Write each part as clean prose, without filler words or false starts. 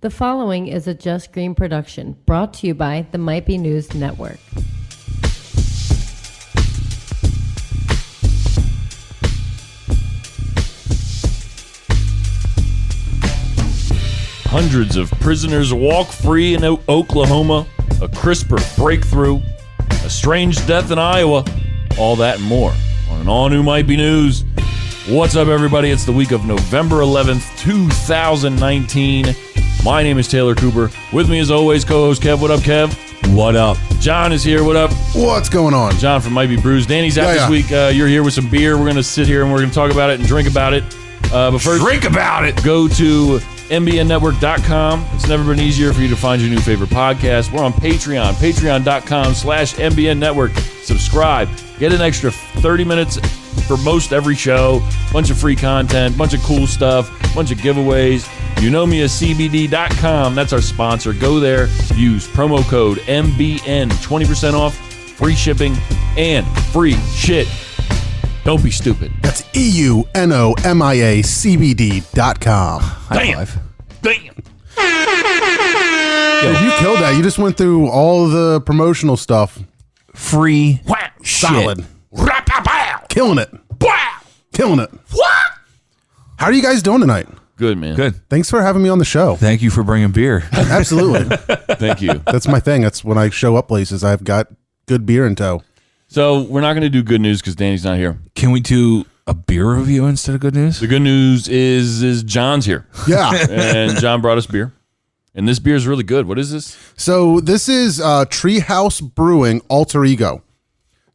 The following is a Just Green production brought to you by the Might Be News Network. Hundreds of prisoners walk free in Oklahoma, a crisper breakthrough, a strange death in Iowa, all that and more on an all-new Might Be News. What's up, everybody? It's the week of November 11th, 2019. My name is Taylor Cooper. With me, as always, co-host Kev. What up, Kev? What up? John is here. What up? What's going on? John from Might Be Brews. Danny's out this week. You're here with some beer. We're going to sit here and we're going to talk about it and drink about it. But first, Drink about it! Go to mbnnetwork.com. It's never been easier for you to find your new favorite podcast. We're on Patreon, patreon.com/mbnnetwork. Subscribe. Get an extra 30 minutes for most every show. Bunch of free content, bunch of cool stuff, bunch of giveaways. CBD.com. That's our sponsor. Go there. Use promo code MBN. 20% off, free shipping, and free shit. Don't be stupid. That's EUNOMIACBD.com. Damn. Damn. Dude, you killed that. You just went through all the promotional stuff. Free Solid. Shit. Killing it. Killing it. How are you guys doing tonight? Good, man. Good. Thanks for having me on the show. Thank you for bringing beer. Absolutely. Thank you. That's my thing. That's when I show up places, I've got good beer in tow. So we're not going to do good news because Danny's not here. Can we do a beer review instead of good news? The good news is John's here. Yeah. And John brought us beer. And this beer is really good. What is this? So this is Treehouse Brewing Alter Ego.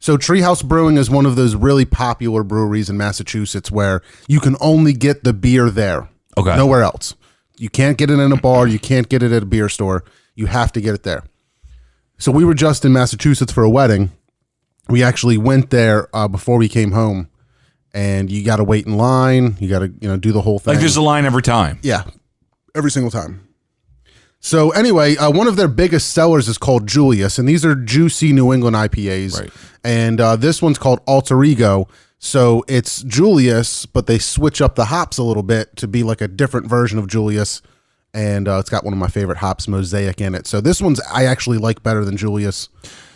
So Treehouse Brewing is one of those really popular breweries in Massachusetts where you can only get the beer there. Okay. Nowhere else. You can't get it in a bar. You can't get it at a beer store. You have to get it there. So we were just in Massachusetts for a wedding. We actually went there before we came home, and you got to wait in line. You got to do the whole thing. Like there's a line every time. Yeah, every single time. So anyway, one of their biggest sellers is called Julius, and these are juicy New England IPAs. Right. And this one's called Alter Ego. So it's Julius, but they switch up the hops a little bit to be like a different version of Julius. And it's got one of my favorite hops, Mosaic, in it. So this one's I actually like better than Julius.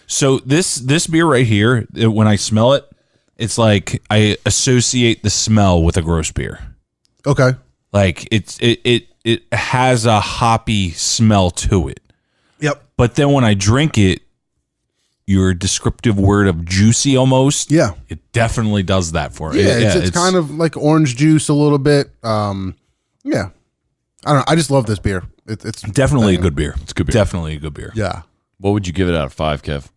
So this beer right here, when I smell it, it's like I associate the smell with a gross beer. Okay. Like it has a hoppy smell to it. Yep. But then when I drink it, your descriptive word of juicy almost. Yeah. It definitely does that for it. Yeah, it's kind of like orange juice a little bit. Yeah. I don't know. I just love this beer. It's definitely a good beer. It's good beer. Definitely a good beer. Yeah. What would you give it out of 5, Kev?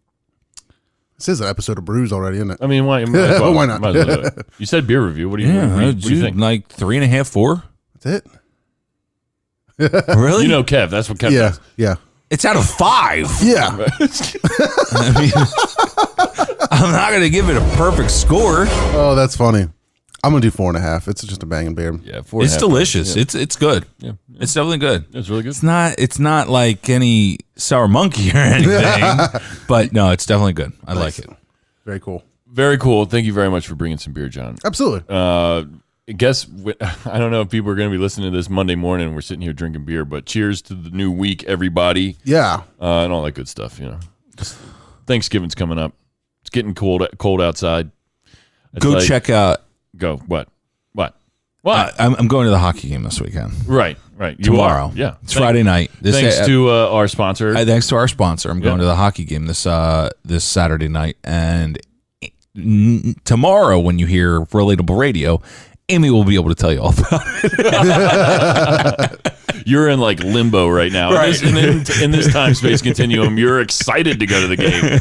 This is an episode of Brews already, isn't it? I mean, why not? Might as well do it. You said beer review. What do you, what do you think? Like 3.5, 4? That's it. Really? You know Kev. That's what Kev Yeah. does. Yeah. It's out of 5. Yeah. I mean, I'm not going to give it a perfect score. Oh, that's funny. I'm going to do 4.5. It's just a banging beer. Yeah, 4.5. It's delicious. Yeah. It's good. Yeah. It's definitely good. It's really good. It's not like any sour monkey or anything, but no, it's definitely good. I like it. Very cool. Very cool. Thank you very much for bringing some beer, John. Absolutely. I don't know if people are going to be listening to this Monday morning and we're sitting here drinking beer, but cheers to the new week, everybody. Yeah. And all that good stuff, Just Thanksgiving's coming up. It's getting cold outside. It's Go check out. Go. What? I'm going to the hockey game this weekend. Right. Tomorrow. Yeah. It's Friday night. Thanks to our sponsor. Thanks to our sponsor. I'm going to the hockey game this Saturday night. And tomorrow, when you hear Relatable Radio, Amy will be able to tell you all about it. You're in like limbo right now. Right. In this time-space continuum, you're excited to go to the game.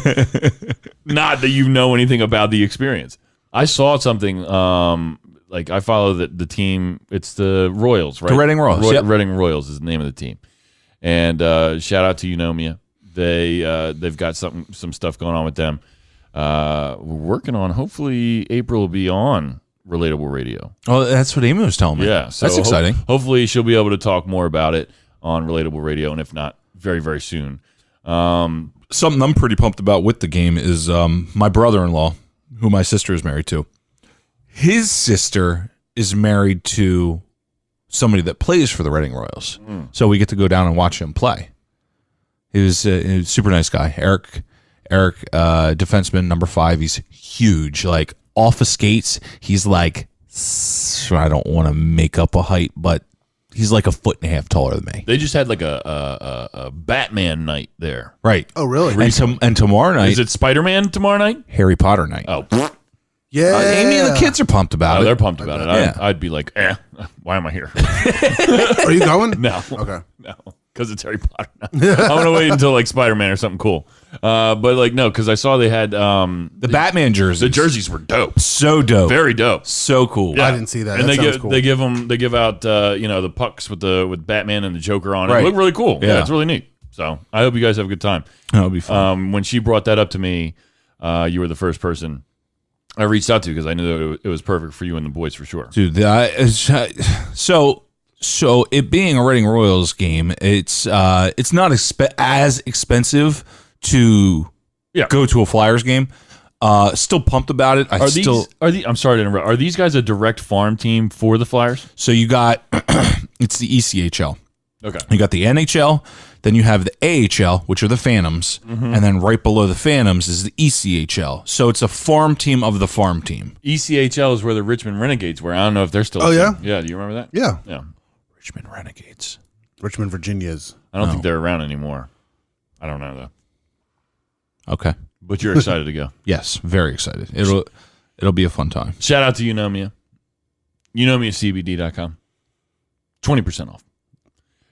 Not that you know anything about the experience. I saw something, I follow the team. It's the Royals, right? The Reading Royals. Yep. Reading Royals is the name of the team. And shout out to Eunomia. They've got some stuff going on with them. We're working on, hopefully April will be on Relatable Radio. Oh, that's what Amy was telling me. Yeah. So that's exciting. Hopefully she'll be able to talk more about it on Relatable Radio, and if not, very, very soon. Something I'm pretty pumped about with the game is my brother-in-law, who my sister is married to. His sister is married to somebody that plays for the Reading Royals. So we get to go down and watch him play. He was a super nice guy. Eric, defenseman, number 5. He's huge. Like, off of skates, he's like, I don't want to make up a height, but he's like a 1.5 taller than me. They just had like a Batman night there. Right. Oh, really? And tomorrow night, Is it Spider-Man tomorrow night? Harry Potter night. Oh, Yeah. Amy and the kids are pumped about it. they're pumped about it. Yeah. I'd be like, why am I here? Are you going? No. Okay. No, because it's Harry Potter now. I'm going to wait until like Spider-Man or something cool. But like, no, because I saw they had The Batman jerseys. the jerseys were dope. So dope. Very dope. So cool. Yeah. I didn't see that. And That they sounds give cool. they give out the pucks with Batman and the Joker on it. Right. Look really cool. Yeah, Yeah. it's really neat. So I hope you guys have a good time. That'll be fun. When she brought that up to me, you were the first person I reached out to because I knew that it was perfect for you and the boys for sure. Dude, so it being a Reading Royals game, it's not as expensive to go to a Flyers game. Still pumped about it. I'm sorry to interrupt. Are these guys a direct farm team for the Flyers? So you got it's the ECHL. Okay. You got the NHL, then you have the AHL, which are the Phantoms, and then right below the Phantoms is the ECHL. So it's a farm team of the farm team. ECHL is where the Richmond Renegades were. I don't know if they're still. Oh, yeah? Yeah. Do you remember that? Yeah. Yeah. Richmond Renegades. Richmond, Virginia's. I don't think they're around anymore. I don't know though. Okay. But you're excited to go. Yes, very excited. It'll be a fun time. Shout out to Eunomia. EunomiaCBD.com. 20% off.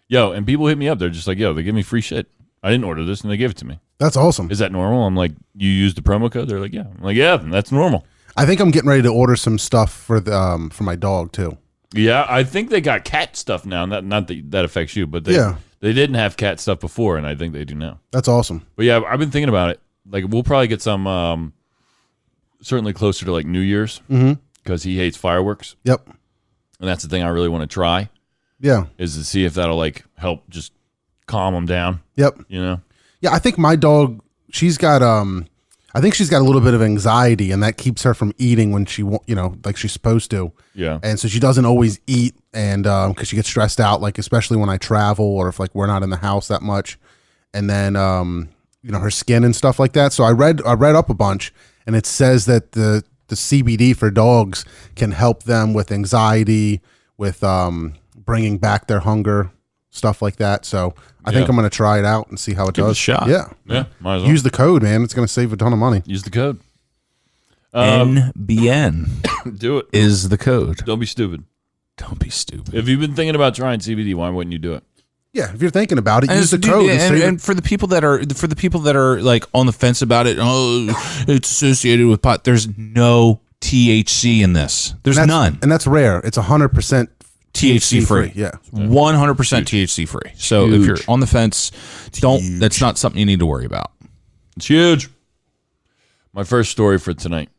Yo, and people hit me up. They're just like, yo, they give me free shit. I didn't order this, and they give it to me. That's awesome. Is that normal? I'm like, you used the promo code? They're like, yeah. I'm like, yeah, that's normal. I think I'm getting ready to order some stuff for the for my dog too. Yeah, I think they got cat stuff now. Not that affects you, but they didn't have cat stuff before, and I think they do now. That's awesome. But yeah, I've been thinking about it. Like, we'll probably get some, certainly closer to like New Year's, because he hates fireworks, Yep. and that's the thing I really want to try. Yeah. Is to see if that'll like help just calm him down. Yep. You know? Yeah, I think my dog, she's got I think she's got a little bit of anxiety, and that keeps her from eating when she like she's supposed to. Yeah. And so she doesn't always eat, and because she gets stressed out, like especially when I travel or if like we're not in the house that much, and then her skin and stuff like that. So I read up a bunch, and it says that the CBD for dogs can help them with anxiety, with bringing back their hunger, stuff like that. So I think I'm going to try it out and see how it Give it does. a shot. Yeah. Yeah, might as well. Use the code, man. It's going to save a ton of money. Use the code. NBN Do it. is the code. Don't be stupid. Don't be stupid. If you've been thinking about trying CBD, why wouldn't you do it? Yeah, if you're thinking about it, And use the dude, code. and for the people that are like on the fence about it, it's associated with pot. There's no THC in this. There's none. And that's rare. It's 100% THC free. Yeah. 100% THC free. So if you're on the fence, that's not something you need to worry about. It's huge. My first story for tonight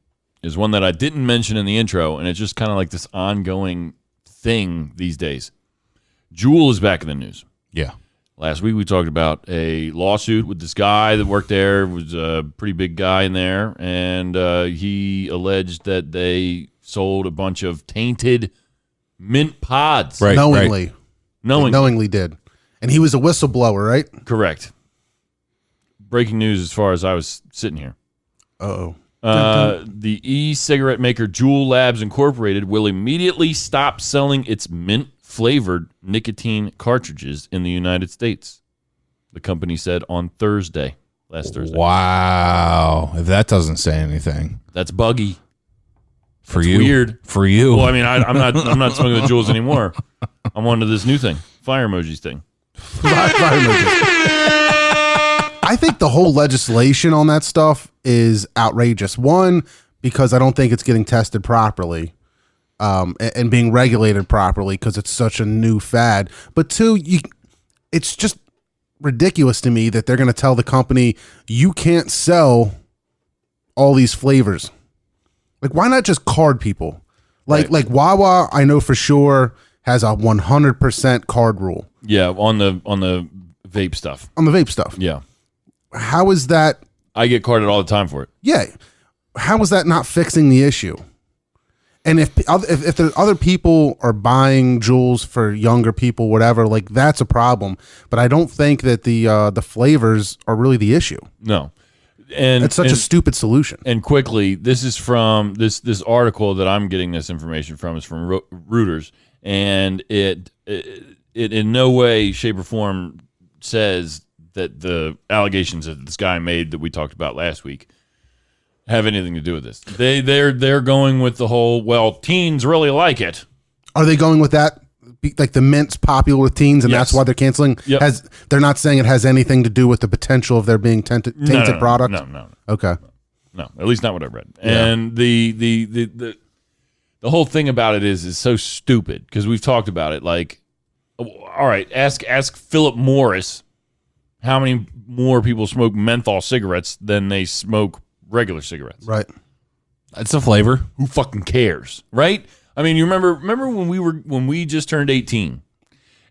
is one that I didn't mention in the intro, and it's just kind of like this ongoing thing these days. Juul is back in the news. Yeah. Last week we talked about a lawsuit with this guy that worked there, was a pretty big guy in there, and he alleged that they sold a bunch of tainted mint pods. Right. Knowingly. Knowingly. Knowingly did. And he was a whistleblower, right? Correct. Breaking news as far as I was sitting here. Uh-oh. The e-cigarette maker Juul Labs Incorporated will immediately stop selling its mint-flavored nicotine cartridges in the United States, the company said on last Thursday. Wow. If that doesn't say anything. That's buggy. For That's you. weird. For you. Well, I mean, I'm not smoking the Juuls anymore. I'm on to this new thing, fire emojis thing. I think the whole legislation on that stuff is outrageous. One, because I don't think it's getting tested properly and being regulated properly because it's such a new fad. But two, it's just ridiculous to me that they're going to tell the company, you can't sell all these flavors. Like, why not just card people? Like Wawa, I know for sure has a 100% card rule. Yeah, on the vape stuff. On the vape stuff. Yeah. How is that? I get carded all the time for it. Yeah. How is that not fixing the issue? And if there other people are buying jewels for younger people, whatever, like that's a problem. But I don't think that the flavors are really the issue. No. And it's such a stupid solution. And quickly, this is from this article that I'm getting this information from is from Reuters, and it in no way, shape, or form says that the allegations that this guy made that we talked about last week have anything to do with this. They're going with the whole, well, teens really like it. Are they going with that? Like the mint's popular with teens, and that's why they're canceling. Yep. They're not saying it has anything to do with the potential of there being tainted product. No. Okay. No, at least not what I read. Yeah. And the whole thing about it is so stupid because we've talked about it. Like, all right, ask Philip Morris how many more people smoke menthol cigarettes than they smoke regular cigarettes. Right. It's a flavor. Who fucking cares, right? I mean, you remember when we just turned 18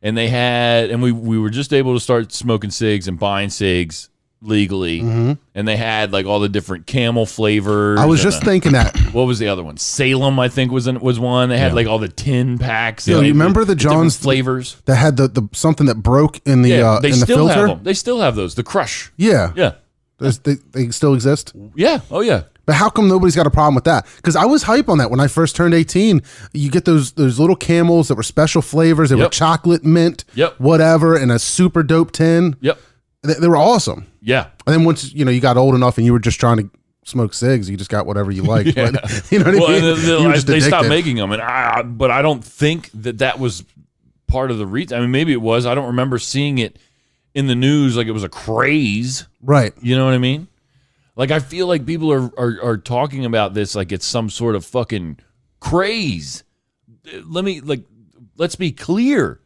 and they had, and we were just able to start smoking cigs and buying cigs legally, and they had like all the different camel flavors. I was just thinking that. What was the other one? Salem, I think was one. They had like all the tin packs. You remember the John's flavors that had the something that broke in the they in the still filter? have them. They still have those. The Crush. Yeah. They still exist. Yeah. Oh yeah. But how come nobody's got a problem with that? Because I was hype on that when I first turned 18. You get those little camels that were special flavors. They were chocolate, mint, whatever, in a super dope tin. Yep. They were awesome. Yeah. And then once you got old enough and you were just trying to smoke cigs, you just got whatever you liked. Yeah. But, you know what I mean? They stopped making them, but I don't think that was part of the reason. I mean, maybe it was. I don't remember seeing it in the news like it was a craze. Right. You know what I mean? Like, I feel like people are talking about this like it's some sort of fucking craze. Let's be clear.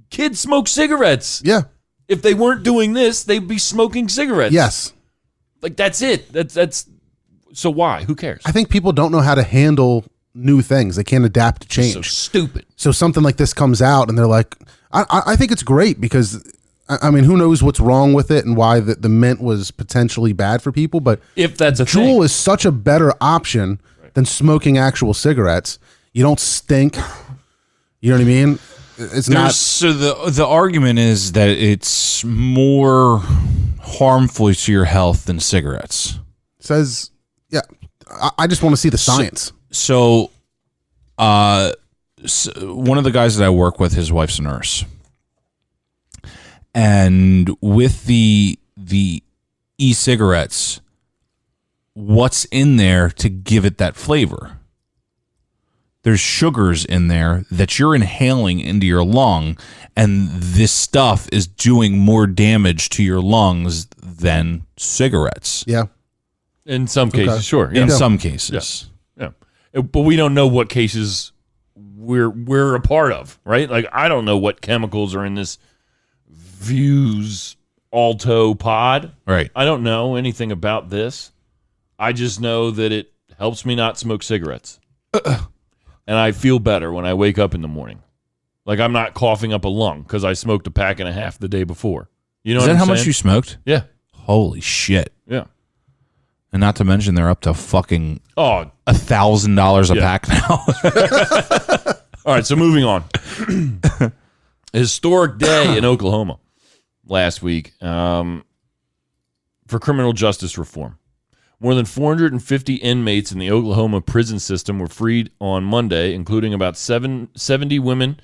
Kids smoke cigarettes. Yeah. If they weren't doing this, they'd be smoking cigarettes. Yes. Like, that's it. That's so why? Who cares? I think people don't know how to handle new things. They can't adapt to change. So stupid. So something like this comes out and they're like, I think it's great because, I mean, who knows what's wrong with it and why the mint was potentially bad for people. But if that's a Juul thing. is such a better option than smoking actual cigarettes. You don't stink. You know what I mean? It's not. So the argument is that it's more harmful to your health than cigarettes. Says, yeah. I just want to see the science. So one of the guys that I work with, his wife's a nurse. And with the e-cigarettes, what's in there to give it that flavor? There's sugars in there that you're inhaling into your lung, and this stuff is doing more damage to your lungs than cigarettes. Yeah. In some cases, sure. In some cases. Yeah. But we don't know what cases we're a part of, right? Like, I don't know what chemicals are in this Views Alto pod. Right. I don't know anything about this. I just know that it helps me not smoke cigarettes. And I feel better when I wake up in the morning. Like, I'm not coughing up a lung because I smoked a pack and a half the day before. You know Is what that I'm how saying? much you smoked? Yeah. Holy shit. Yeah. And not to mention they're up to fucking Oh, $1,000 a Yeah. pack now. all right. So moving on. Historic day in Oklahoma last week for criminal justice reform. More than 450 inmates in the Oklahoma prison system were freed on Monday, including about 70 women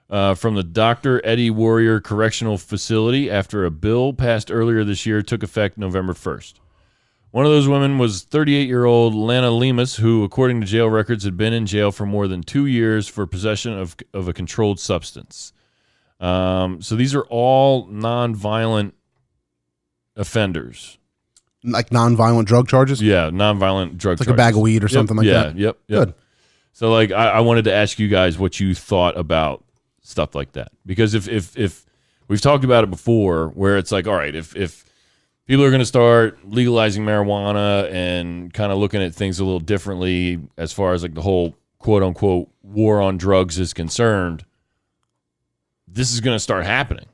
from the Dr. Eddie Warrior Correctional Facility after a bill passed earlier this year took effect November 1st. One of those women was 38-year-old Lana Lemus, who, according to jail records, had been in jail for more than 2 years for possession of a controlled substance. So these are all nonviolent offenders. Like nonviolent drug charges? Yeah, nonviolent drug It's like charges. a bag of weed or something like that? Yep. Good. So, like, I wanted to ask you guys what you thought about stuff like that. Because if we've talked about it before, where it's like, all right, if people are going to start legalizing marijuana and kind of looking at things a little differently as far as, like, the whole quote-unquote war on drugs is concerned, this is going to start happening.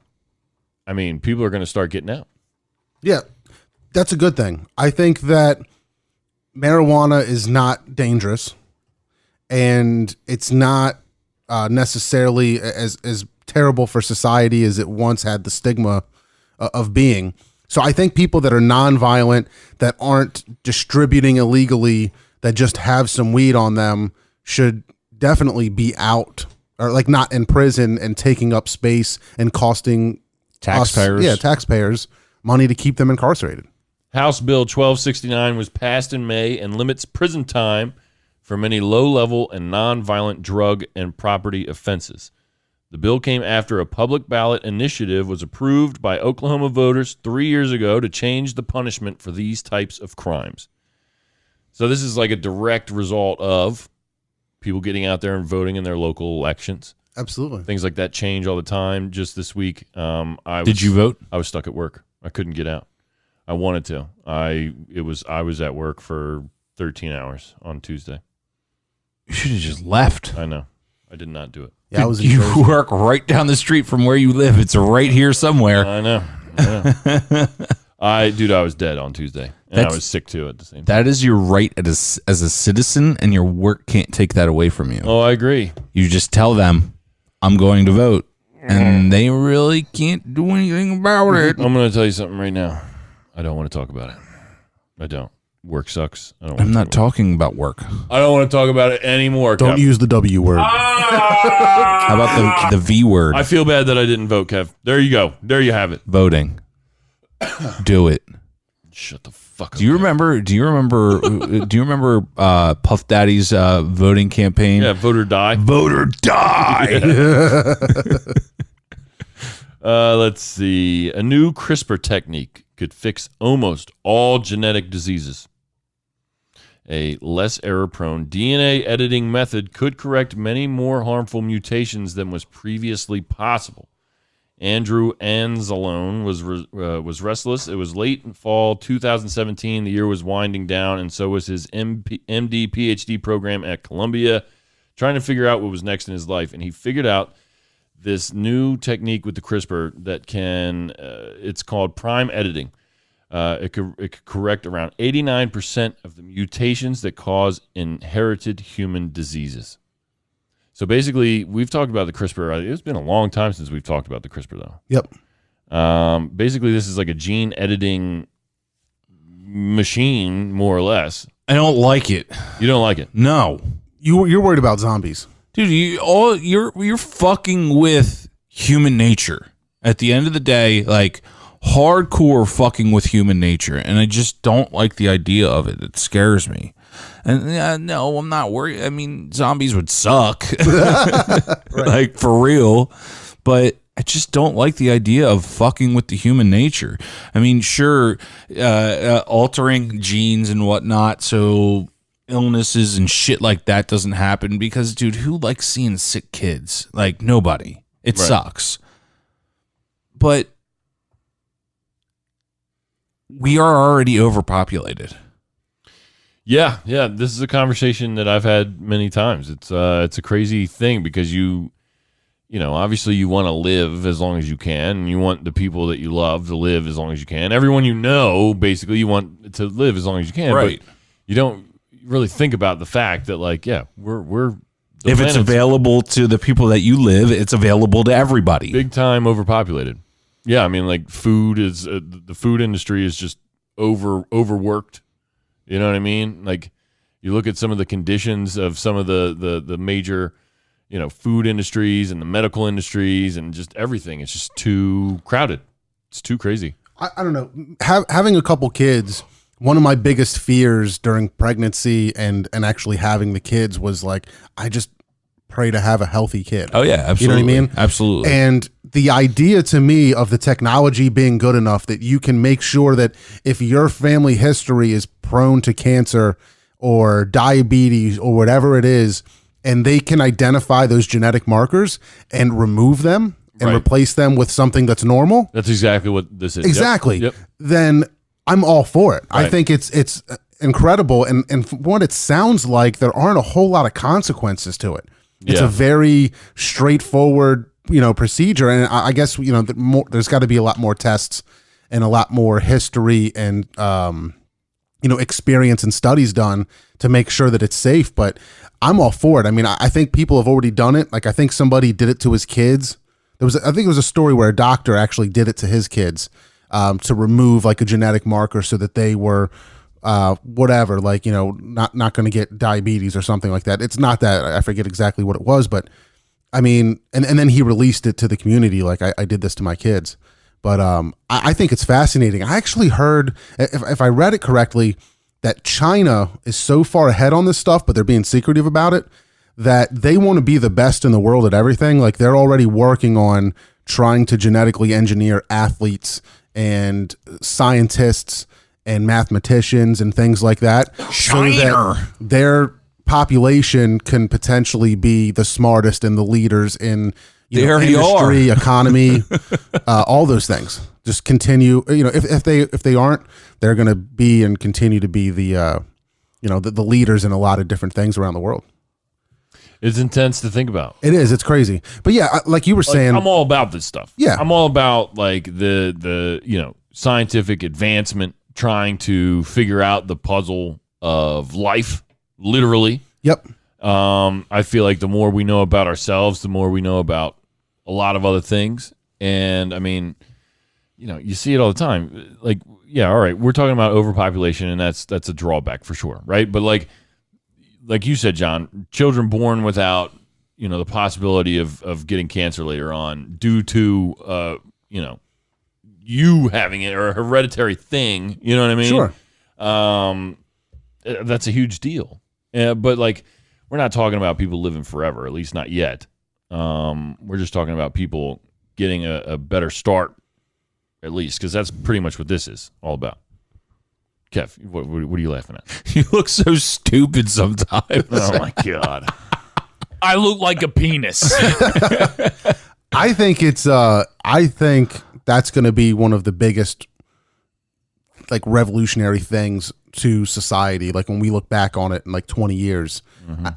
I mean, people are going to start getting out. Yeah. That's a good thing. I think that marijuana is not dangerous. and it's not necessarily as terrible for society as it once had the stigma of being. So I think people that are nonviolent, that aren't distributing illegally, that just have some weed on them, should definitely be out, or like not in prison and taking up space and costing Taxpayers. taxpayers money to keep them incarcerated. House Bill 1269 was passed in May and limits prison time for many low-level and non-violent drug and property offenses. The bill came after a public ballot initiative was approved by Oklahoma voters 3 years ago to change the punishment for these types of crimes. So this is like a direct result of people getting out there and voting in their local elections. Absolutely. Things like that change all the time. Just this week, Did you vote? I was stuck at work. I couldn't get out. I wanted to. I was at work for 13 hours on Tuesday. You should have just left. I know. I did not do it. Yeah, I was in You Jersey. work right down the street from where you live. It's right here somewhere. I know. I was dead on Tuesday, and I was sick too at the same time. That is your right as a citizen, and your work can't take that away from you. Oh, I agree. You just tell them, I'm going to vote, and they really can't do anything about it. I'm going to tell you something right now. I don't want to talk about it. I don't. Work sucks. I don't. I'm not talking about work. I don't want to talk about it anymore. Don't Kev. use the W word. How about the V word? I feel bad that I didn't vote, Kev. There you go. There you have it. Voting. Do it. Shut the fuck up. Do you remember? Do you remember Puff Daddy's voting campaign? Yeah, vote or die. Vote or die. Let's see. A new CRISPR technique could fix almost all genetic diseases. A less error-prone DNA editing method could correct many more harmful mutations than was previously possible. Andrew Anzalone was restless. It was late in fall 2017. The year was winding down, and so was his MD PhD program at Columbia, trying to figure out what was next in his life. And he figured out this new technique with the CRISPR that can, it's called prime editing. It could correct around 89% of the mutations that cause inherited human diseases. So basically, we've talked about the CRISPR. It's been a long time since we've talked about the CRISPR, though. Yep. Basically, this is like a gene editing machine, more or less. I don't like it. You don't like it? No, You're worried about zombies. dude. You're fucking with human nature. At the end of the day, like hardcore fucking with human nature, and I just don't like the idea of it. It scares me. And no, I'm not worried. I mean, zombies would suck, like for real. But I just don't like the idea of fucking with the human nature. I mean, sure, altering genes and whatnot, so illnesses and shit like that doesn't happen. Because, dude, who likes seeing sick kids? Like nobody. It Right. sucks. But we are already overpopulated. Yeah. This is a conversation that I've had many times. It's a crazy thing because you know, obviously you want to live as long as you can, and you want the people that you love to live as long as you can. Everyone you know, basically, you want to live as long as you can. Right. But you don't really think about the fact that, like, yeah, we're the If it's planet's available to the people that you live, it's available to everybody. big time overpopulated. Yeah, I mean, like food is the food industry is just overworked. You know what I mean? Like you look at some of the conditions of some of the major, you know, food industries and the medical industries and just everything. It's just too crowded. It's too crazy. I don't know. Having a couple kids, one of my biggest fears during pregnancy and actually having the kids was like, I just pray to have a healthy kid. Oh yeah, absolutely. You know what I mean? Absolutely. And the idea to me of the technology being good enough that you can make sure that if your family history is prone to cancer or diabetes or whatever it is, and they can identify those genetic markers and remove them and Right. replace them with something that's normal. That's exactly what this is. Yep. Exactly. Yep. Then I'm all for it. I Right. think it's incredible. And from what it sounds like, there aren't a whole lot of consequences to it. It's Yeah. a very straightforward, procedure. And I guess, there's got to be a lot more tests and a lot more history and experience and studies done to make sure that it's safe. But I'm all for it. I mean, I think people have already done it. Like, I think somebody did it to his kids. I think it was a story where a doctor actually did it to his kids to remove like a genetic marker so that they were whatever, like, not going to get diabetes or something like that. It's not that. I forget exactly what it was, but I mean, and then he released it to the community. Like, I did this to my kids. But I think it's fascinating. I actually heard, if I read it correctly, that China is so far ahead on this stuff, but they're being secretive about it, that they want to be the best in the world at everything. Like, they're already working on trying to genetically engineer athletes and scientists and mathematicians and things like that. China. So that their population can potentially be the smartest and the leaders in industry, economy, all those things. Just continue. If they aren't, they're going to be and continue to be the leaders in a lot of different things around the world. It's intense to think about. It is. It's crazy. But yeah, like you were saying, I'm all about this stuff. Yeah, I'm all about like the scientific advancement, trying to figure out the puzzle of life, literally. Yep. I feel like the more we know about ourselves, the more we know about a lot of other things. And I mean, you see it all the time. Like, yeah, all right, we're talking about overpopulation, and that's a drawback for sure, right? But like you said, John, children born without the possibility of getting cancer later on due to you having it, or a hereditary thing. You know what I mean? Sure. That's a huge deal. But like, we're not talking about people living forever, at least not yet. We're just talking about people getting a better start, at least, because that's pretty much what this is all about. Kev, what are you laughing at? You look so stupid sometimes. Oh my God. I look like a penis. I think it's I think that's going to be one of the biggest like revolutionary things to society. Like, when we look back on it in like 20 years,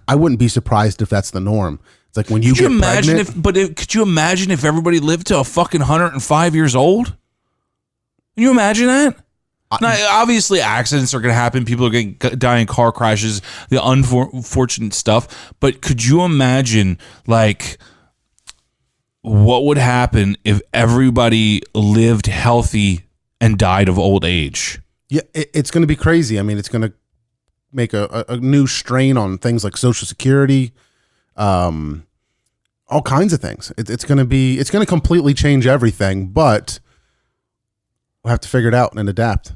I wouldn't be surprised if that's the norm. It's like when you get pregnant. Could you imagine if everybody lived to a fucking 105 years old? Can you imagine that? Now, obviously, accidents are going to happen. People are going to die in car crashes, the unfortunate stuff. But could you imagine, like, what would happen if everybody lived healthy and died of old age? Yeah, it's going to be crazy. I mean, it's going to make a new strain on things like Social Security, all kinds of things. It's going to completely change everything, but we'll have to figure it out and adapt.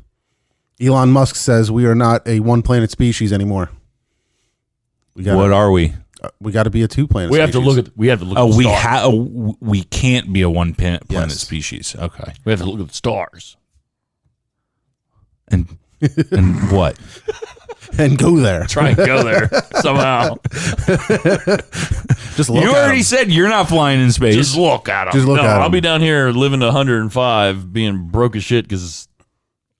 Elon Musk says we are not a one planet species anymore. What are we? We got to be a two planet. We species. have to look at. We have to look. At the stars. We can't be a one planet Yes. species. Okay, We have to look at the stars. and what? and go there. Try and go there somehow. Just look. You at already 'em. said you're not flying in space. Just look at them. Just look at 'em. I'll be down here living to 105, being broke as shit because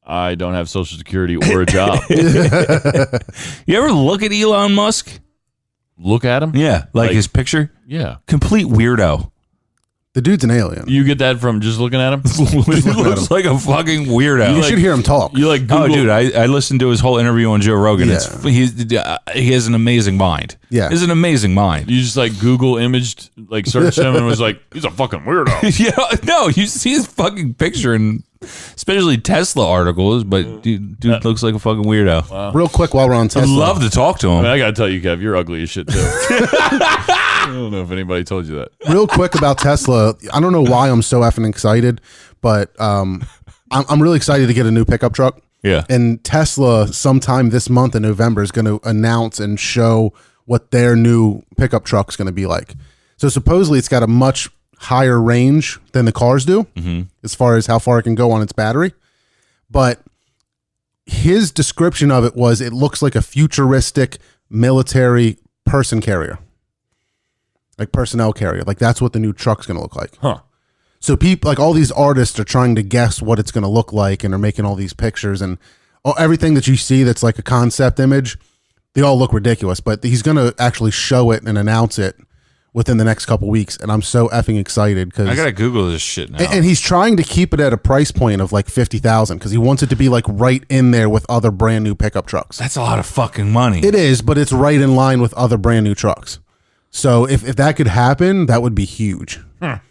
I don't have Social Security or a job. You ever look at Elon Musk? Look at him. Yeah, like his picture. Yeah. Complete weirdo. The dude's an alien. You get that from just looking at him? He looks like a fucking weirdo. You should hear him talk. You like Google? Oh, dude, I listened to his whole interview on Joe Rogan. Yeah. He has an amazing mind. Yeah. He has an amazing mind. You just like Google imaged, like searched him and was like, he's a fucking weirdo. Yeah, no, you see his fucking picture in especially Tesla articles, but dude looks like a fucking weirdo. Wow. Real quick while we're on I'd Tesla. love to talk to I him. mean, I gotta tell you, Kev, you're ugly as shit too. I don't know if anybody told you that. Real quick about Tesla. I don't know why I'm so effing excited, but I'm really excited to get a new pickup truck. Yeah. And Tesla sometime this month in November is going to announce and show what their new pickup truck is going to be like. So supposedly it's got a much higher range than the cars do as far as how far it can go on its battery. But his description of it was it looks like a futuristic military person carrier. Like personnel carrier. Like that's what the new truck's going to look like. Huh. So people, like all these artists are trying to guess what it's going to look like and are making all these pictures and everything that you see that's like a concept image, they all look ridiculous, but he's going to actually show it and announce it within the next couple weeks, and I'm so effing excited because I gotta Google this shit now. and he's trying to keep it at a price point of like 50,000 because he wants it to be like right in there with other brand new pickup trucks. That's a lot of fucking money. It is, but it's right in line with other brand new trucks. So if that could happen, that would be huge. My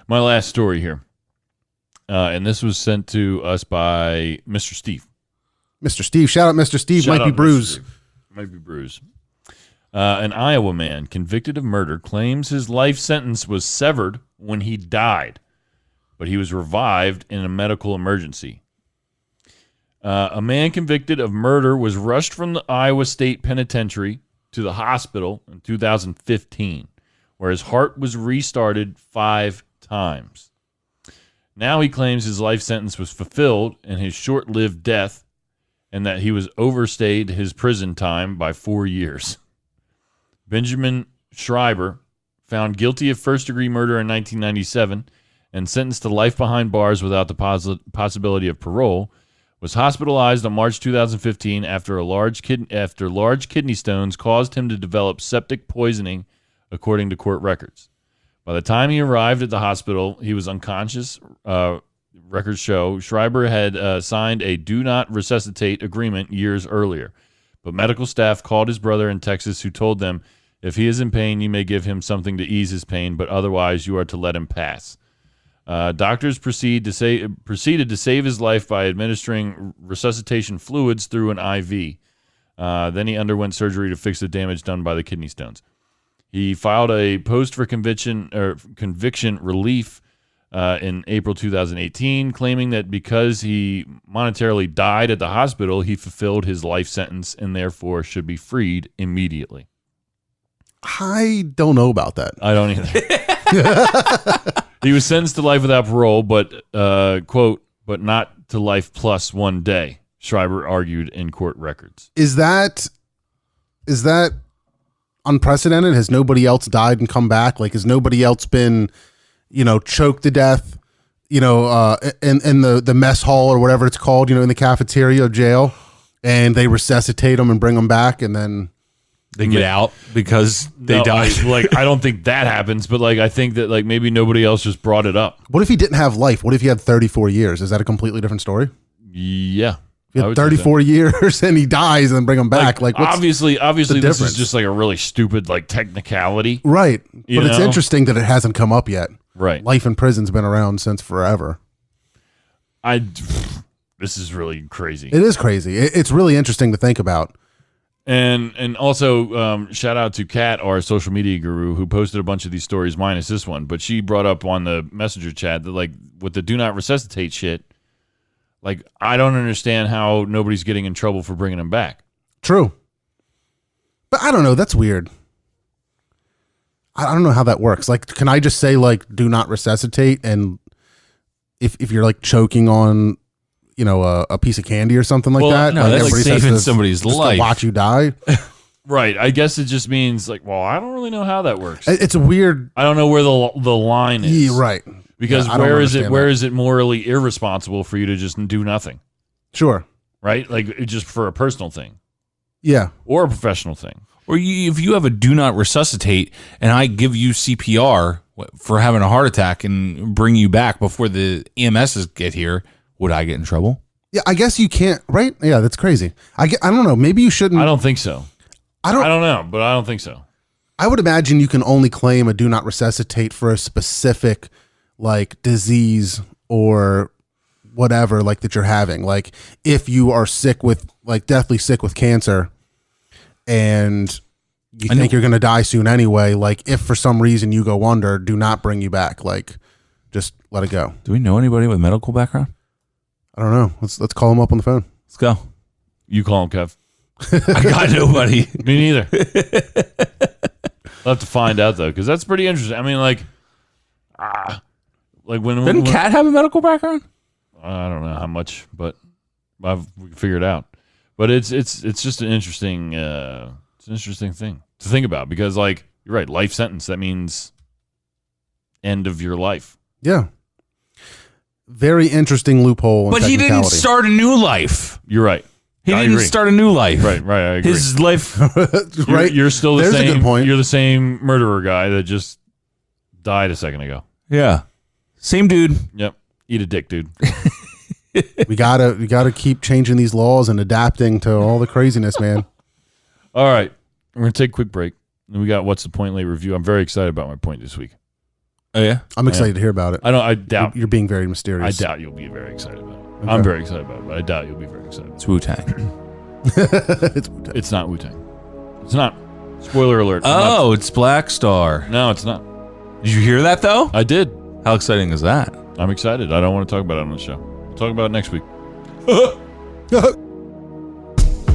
last story here, and this was sent to us by Mr. Steve. Mr. Steve, shout out Mr. Steve, Shout might be out, Mr. bruised. Steve. Might be bruised. An Iowa man convicted of murder claims his life sentence was severed when he died, but he was revived in a medical emergency. A man convicted of murder was rushed from the Iowa State Penitentiary to the hospital in 2015, where his heart was restarted 5 times. Now he claims his life sentence was fulfilled in his short-lived death and that he was overstayed his prison time by 4 years. Benjamin Schreiber, found guilty of first-degree murder in 1997 and sentenced to life behind bars without the possibility of parole, was hospitalized on March 2015 after large kidney stones caused him to develop septic poisoning, according to court records. By the time he arrived at the hospital, he was unconscious. Records show Schreiber had signed a do not resuscitate agreement years earlier, but medical staff called his brother in Texas, who told them, if he is in pain, you may give him something to ease his pain, but otherwise you are to let him pass. Doctors proceeded to save his life by administering resuscitation fluids through an IV. Then he underwent surgery to fix the damage done by the kidney stones. He filed a post for conviction relief in April 2018, claiming that because he monetarily died at the hospital, he fulfilled his life sentence and therefore should be freed immediately. I don't know about that. I don't either. He was sentenced to life without parole, but, quote, but not to life plus 1 day, Schreiber argued in court records. Is that unprecedented? Has nobody else died and come back? Like, has nobody else been, choked to death, in the mess hall or whatever it's called, in the cafeteria of jail, and they resuscitate them and bring them back, and then They get out because they died. I don't think that happens, but I think that maybe nobody else just brought it up. what if he didn't have life? What if he had 34 years? Is that a completely different story? Yeah. He had 34 years and he dies and then bring him back. What's obviously this difference? is just a really stupid technicality. right. You But it's know? interesting that it hasn't come up yet. Right. Life in prison's been around since forever. This is really crazy. It is crazy. It's really interesting to think about. And also shout out to Kat, our social media guru, who posted a bunch of these stories minus this one, but she brought up on the messenger chat that with the do not resuscitate shit, I don't understand how nobody's getting in trouble for bringing him back. True. But I don't know. That's weird. I don't know how that works. Can I just say do not resuscitate, and if you're choking on a piece of candy or something like that? No, that's everybody says saving to somebody's just to life. watch you die. Right. I guess it just means I don't really know how that works. It's a weird. I don't know where the line is. Yeah, right. Because Yeah, I don't understand where that. is it morally irresponsible for you to just do nothing? Sure. Right? Just for a personal thing Yeah. or a professional thing. Or if you have a do not resuscitate and I give you CPR for having a heart attack and bring you back before the EMSs get here, would I get in trouble? Yeah. I guess you can't. Right. Yeah. That's crazy. I don't know. Maybe you shouldn't. I don't think so. I I don't know, but I don't think so. I would imagine you can only claim a do not resuscitate for a specific disease or whatever that you're having. If you are sick with deathly sick with cancer and you think you're going to die soon anyway, if for some reason you go under, do not bring you back. Just let it go. Do we know anybody with medical background? I don't know. Let's call him up on the phone. Let's go. You call him, Kev. I got nobody. Me neither. I'll have to find out though, because that's pretty interesting. I mean, when Didn't Kat have a medical background? I don't know how much, but we can figure it out. But it's just an interesting thing to think about, because you're right, life sentence, that means end of your life. Yeah. Very interesting loophole. But he didn't start a new life. You're right. He I didn't agree. start a new life. Right. I agree. His life. Right? You're still the There's same. a good point. You're the same murderer guy that just died a second ago. Yeah. Same dude. Yep. Eat a dick, dude. we gotta keep changing these laws and adapting to all the craziness, man. All right. We're going to take a quick break. And we got What's the Point late review. I'm very excited about my point this week. Oh, yeah? I'm excited to hear about it. I doubt. You're being very mysterious. I doubt you'll be very excited about it. I'm very excited about it, but I doubt you'll be very excited. It's Wu-Tang. It's not Wu-Tang. It's not. Spoiler alert. Oh, it's Black Star. No, it's not. Did you hear that, though? I did. How exciting is that? I'm excited. I don't want to talk about it on the show. We'll talk about it next week.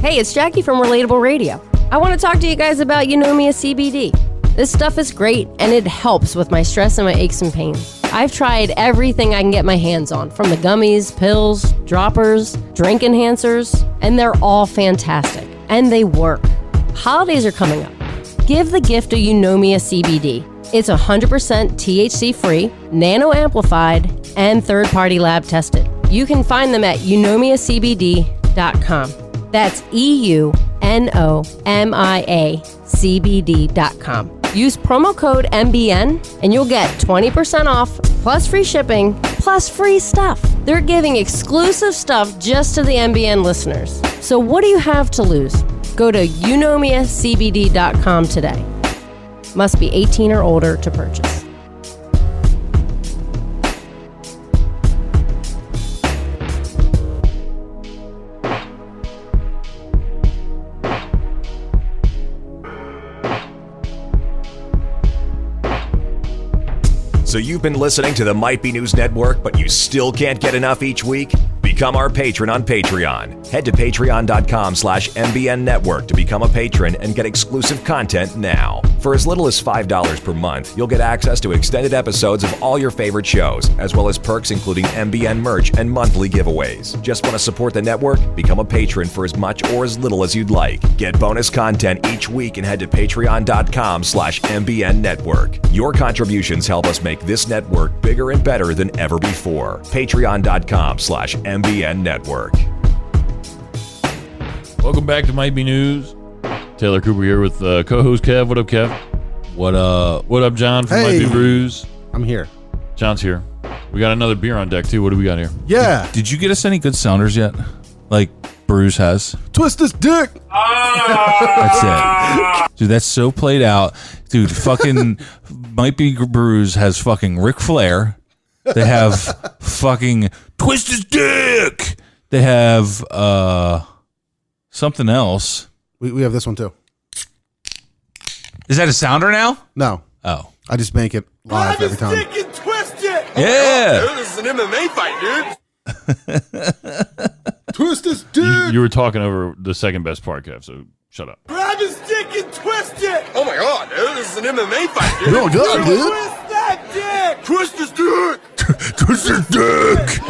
Hey, it's Jackie from Relatable Radio. I want to talk to you guys about Eunomia CBD. This stuff is great, and it helps with my stress and my aches and pains. I've tried everything I can get my hands on, from the gummies, pills, droppers, drink enhancers, and they're all fantastic. And they work. Holidays are coming up. Give the gift of Eunomia CBD. It's 100% THC-free, nano-amplified, and third-party lab tested. You can find them at eunomiacbd.com. That's EUNOMIACBD.com. Use promo code MBN and you'll get 20% off, plus free shipping, plus free stuff. They're giving exclusive stuff just to the MBN listeners. So what do you have to lose? Go to eunomiacbd.com today. Must be 18 or older to purchase. So you've been listening to the Might Be News Network, but you still can't get enough each week? Become our patron on Patreon. Head to patreon.com/MBN Network to become a patron and get exclusive content now. For as little as $5 per month, you'll get access to extended episodes of all your favorite shows, as well as perks including MBN merch and monthly giveaways. Just want to support the network? Become a patron for as much or as little as you'd like. Get bonus content each week and head to patreon.com/MBN Network. Your contributions help us make this network bigger and better than ever before. Patreon.com/MBN Network. Welcome back to Might Be News. Taylor Cooper here with co-host Kev. What up, Kev? What up? What up, John from Hey. Might Be Brews? I'm here. John's here. We got another beer on deck, too. What do we got here? Yeah. Did you get us any good sounders yet? Like Bruce has? Twist this dick. That's it. Dude, that's so played out. Dude, fucking Might Be Bruce has fucking Ric Flair. They have fucking Twist His Dick. They have something else. We have this one too. Is that a sounder now? No, Oh. I just make it live every time. Yeah. This is an MMA fight, dude. Twist this dick. You were talking over the second best part, Kev, so shut up. Grab his dick and twist it. Oh my god, dude, this is an MMA fight, dude. Oh god, dude. Twist that dick. Twist his dick. Twist His Dick.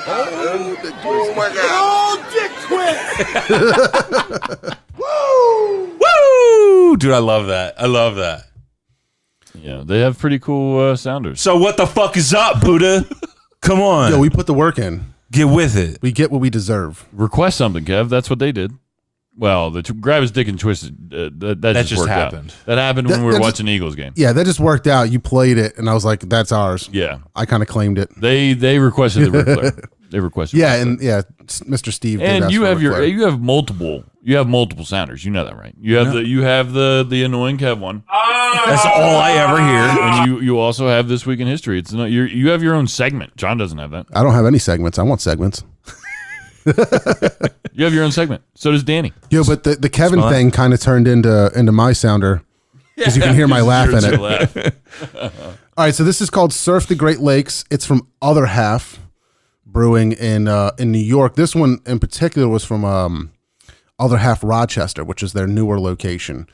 Oh my god. Oh, dick twist. Woo! Dude, I love that. I love that. Yeah, they have pretty cool sounders. So what the fuck is up, Buddha? Come on. Yo, we put the work in. Get with it. We get what we deserve. Request something, Kev. That's what they did. Well, grab his dick and twist it. That just just worked happened. out. That happened when we were that just- watching the Eagles game. Yeah, that just worked out. You played it, and I was like, "That's ours." Yeah, I kind of claimed it. they requested the Ric Flair. They requested. Yeah, Ric Flair. and yeah, Mr. Steve. did And ask you for have Ric Flair. you have multiple sounders. You know that, right? You have the annoying Kev one, That's all I ever hear. and you also have This Week in History. It's not you have your own segment. John doesn't have that. I don't have any segments. I want segments. You have your own segment. So does Danny. Yo, but the Kevin Smart. thing kind of turned into my sounder because you can hear my laugh in it. Laugh. All right, so this is called Surf the Great Lakes. It's from Other Half Brewing in New York. This one in particular was from Other Half Rochester, which is their newer location.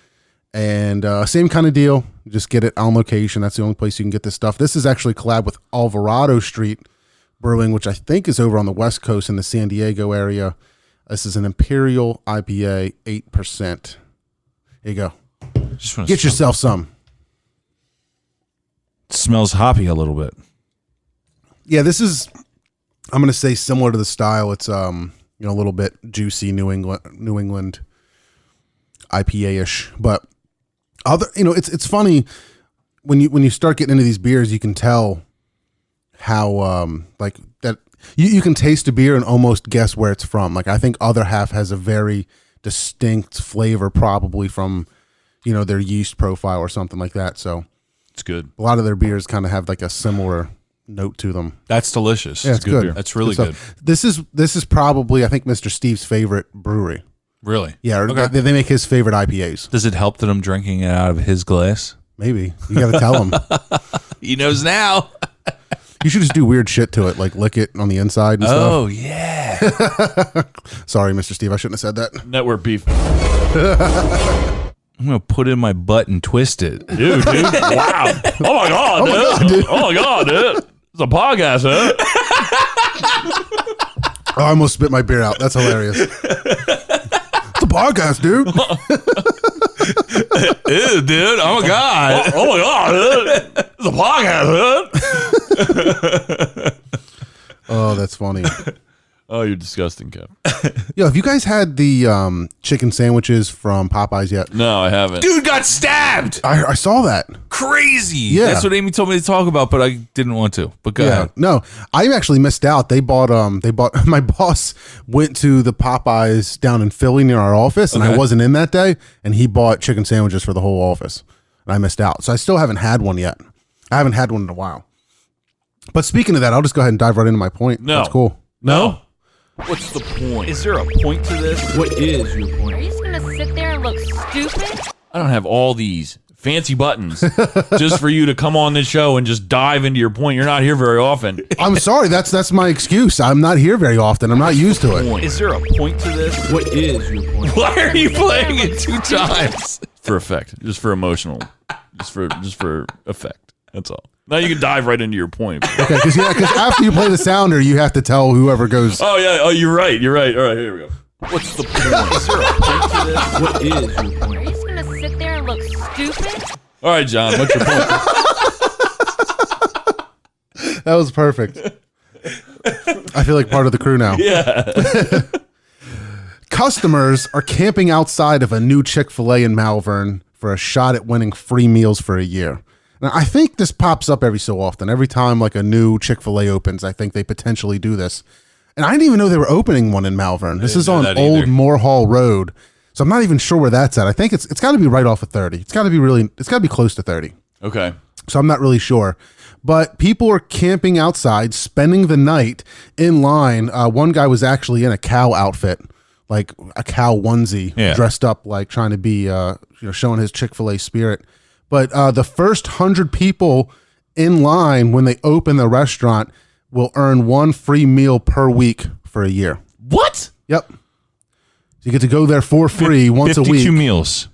And same kind of deal. You just get it on location. That's the only place you can get this stuff. This is actually collab with Alvarado Street Brewing, which I think is over on the West Coast in the San Diego area. This is an Imperial IPA, 8%. Here you go. Just wanna Get yourself some. It smells hoppy a little bit. Yeah, this is, I'm going to say similar to the style. It's, a little bit juicy New England IPA-ish. But it's funny when you start getting into these beers, you can tell how like that you can taste a beer and almost guess where it's from. Like I think Other Half has a very distinct flavor, probably from their yeast profile or something like that. So it's good. A lot of their beers kind of have like a similar note to them. That's delicious. Yeah, it's good. Beer. That's really good. This is probably, I think, Mr. Steve's favorite brewery. Really? Yeah, Okay. they make his favorite IPAs. Does it help that I'm drinking it out of his glass? Maybe you got to tell him. He knows now. You should just do weird shit to it, like lick it on the inside and Oh yeah. Sorry, Mr. Steve, I shouldn't have said that. Network beef. I'm gonna put it in my butt and twist it. Dude. Wow. Oh my God, dude. Oh my God, dude. It's a podcast, huh? Oh, I almost spit my beer out. That's hilarious. It's a podcast, dude. Ew, dude. Oh my god. Oh my God, dude. It's a podcast, huh? Oh, that's funny. Oh, you're disgusting, Kev. Yo, have you guys had the chicken sandwiches from Popeyes yet? No, I haven't. Dude got stabbed. I saw that. Crazy. Yeah. That's what Amy told me to talk about, but I didn't want to. But go ahead. No, I actually missed out. They bought my boss went to the Popeyes down in Philly near our office, and I Okay. wasn't in that day, and he bought chicken sandwiches for the whole office. And I missed out. So I still haven't had one yet. I haven't had one in a while. But speaking of that, I'll just go ahead and dive right into my point. No. That's cool. No. What's the point? Is there a point to this? What is your point? Are you just gonna sit there and look stupid? I don't have all these fancy buttons just for you to come on this show and just dive into your point. You're not here very often. I'm sorry. That's my excuse. I'm not here very often. I'm not used to it. Is there a point to this? What is your point? Why are you playing it 2 times? For effect. Just for emotional. Just for effect. That's all. Now you can dive right into your point. Okay, because after you play the sounder, you have to tell whoever goes. Oh yeah. Oh, you're right. All right, here we go. What's the point? Is there a point to this? What is your point? Are you just gonna sit there and look stupid? All right, John. What's your point? That was perfect. I feel like part of the crew now. Yeah. Customers are camping outside of a new Chick-fil-A in Malvern for a shot at winning free meals for a year. Now, I think this pops up every so often. Every time like a new Chick-fil-A opens, I think they potentially do this. And I didn't even know they were opening one in Malvern. This is on Old Moore Hall Road. So I'm not even sure where that's at. I think it's got to be right off of 30. It's got to be close to 30. Okay. So I'm not really sure. But people are camping outside, spending the night in line. One guy was actually in a cow outfit, like a cow onesie, dressed up like trying to be, showing his Chick-fil-A spirit. But the first 100 people in line when they open the restaurant will earn one free meal per week for a year. What? Yep. So you get to go there for free once a week. 52 meals.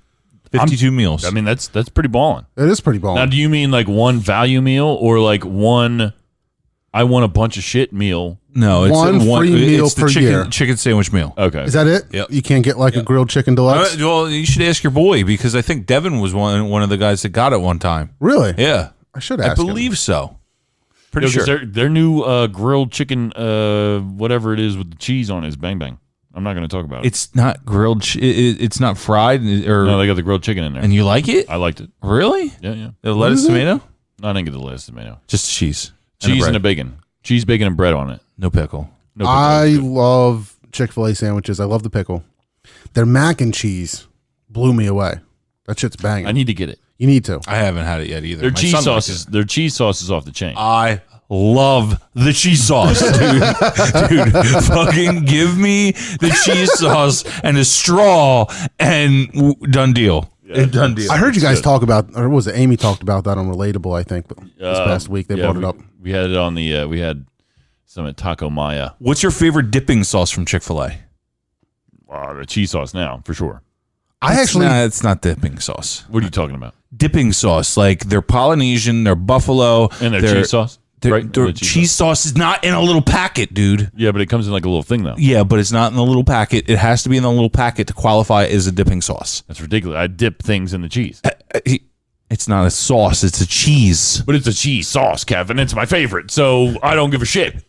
52 meals. I mean, that's pretty ballin'. It is pretty ballin'. Now, do you mean like one value meal or like one I want a bunch of shit meal? No, it's One free meal it's the per chicken, year. chicken sandwich meal. Okay. Is that it? Yep. You can't get like a grilled chicken deluxe? Well, you should ask your boy because I think Devin was one of the guys that got it one time. Really? Yeah, I should I ask him. believe so. Pretty Yo, 'cause sure. Their new grilled chicken, whatever it is with the cheese on it is bang bang. I'm not going to talk about it. It's not grilled. It's not fried, or No, they got the grilled chicken in there. and you like it? I liked it. Really? Yeah. The lettuce, tomato, I didn't get the lettuce tomato. just cheese, Cheese and a bread. bacon. Cheese, bacon, and bread on it. No pickle. No I pickles. love Chick-fil-A sandwiches. I love the pickle. Their mac and cheese blew me away. That shit's banging. I need to get it. You need to. I haven't had it yet either. Their My cheese son likes sauce is it. their cheese sauce is off the chain. I love the cheese sauce, dude. Fucking give me the cheese sauce and a straw and done deal. Done deal. I heard you guys talk about, or was it Amy talked about that on Relatable, I think, this past week. They brought it up. We had it on the. We had some at Taco Maya. What's your favorite dipping sauce from Chick-fil-A? The cheese sauce now for sure. It's not dipping sauce. What are you talking about? Dipping sauce, like they're Polynesian, they're buffalo, And their they're- cheese sauce, Their, right? their The cheese sauce is not in a little packet, dude. Yeah, but it comes in like a little thing though. Yeah, but it's not in the little packet. It has to be in the little packet to qualify as a dipping sauce. That's ridiculous. I dip things in the cheese, It's not a sauce, it's a cheese. but it's a cheese sauce, Kevin. It's my favorite, so I don't give a shit.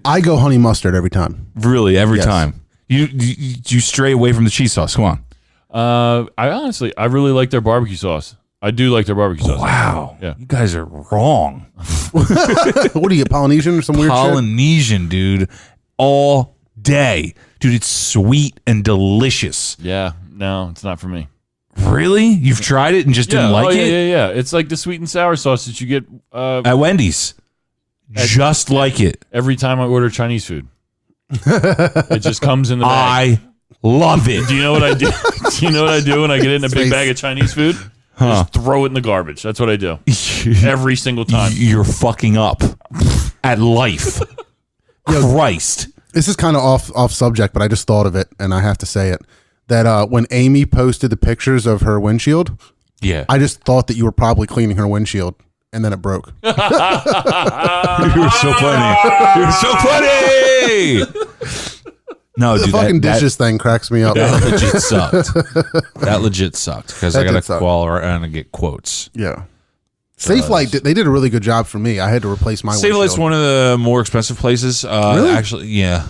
I go honey mustard every time. Really, every Yes. time. You stray away from the cheese sauce. Come on. I really like their barbecue sauce. I do like their barbecue sauce. Wow. Yeah. You guys are wrong. What do you get, Polynesian or some weird shit? Polynesian, dude. All day. Dude, it's sweet and delicious. Yeah. No, it's not for me. Really? You've tried it and just didn't like it? Yeah. It's like the sweet and sour sauce that you get At Wendy's. Just like it. every time I order Chinese food. It just comes in the bag. I love it. Do you know what I do? Do you know what I do when I get it in a big Space. bag of Chinese food? Just throw it in the garbage. That's what I do. Every single time. You're fucking up at life. Christ. This is kind of off subject, but I just thought of it, and I have to say it. That when Amy posted the pictures of her windshield, Yeah. I just thought that you were probably cleaning her windshield, and then it broke. You were so funny. You were so funny. No, The dude, fucking dishes thing cracks me up. that legit sucked. That legit sucked because I That got did to suck. call around and get quotes. Yeah. Safelight, they did a really good job for me. I had to replace my Save Light's windshield. one of the more expensive places. Really? Actually, yeah.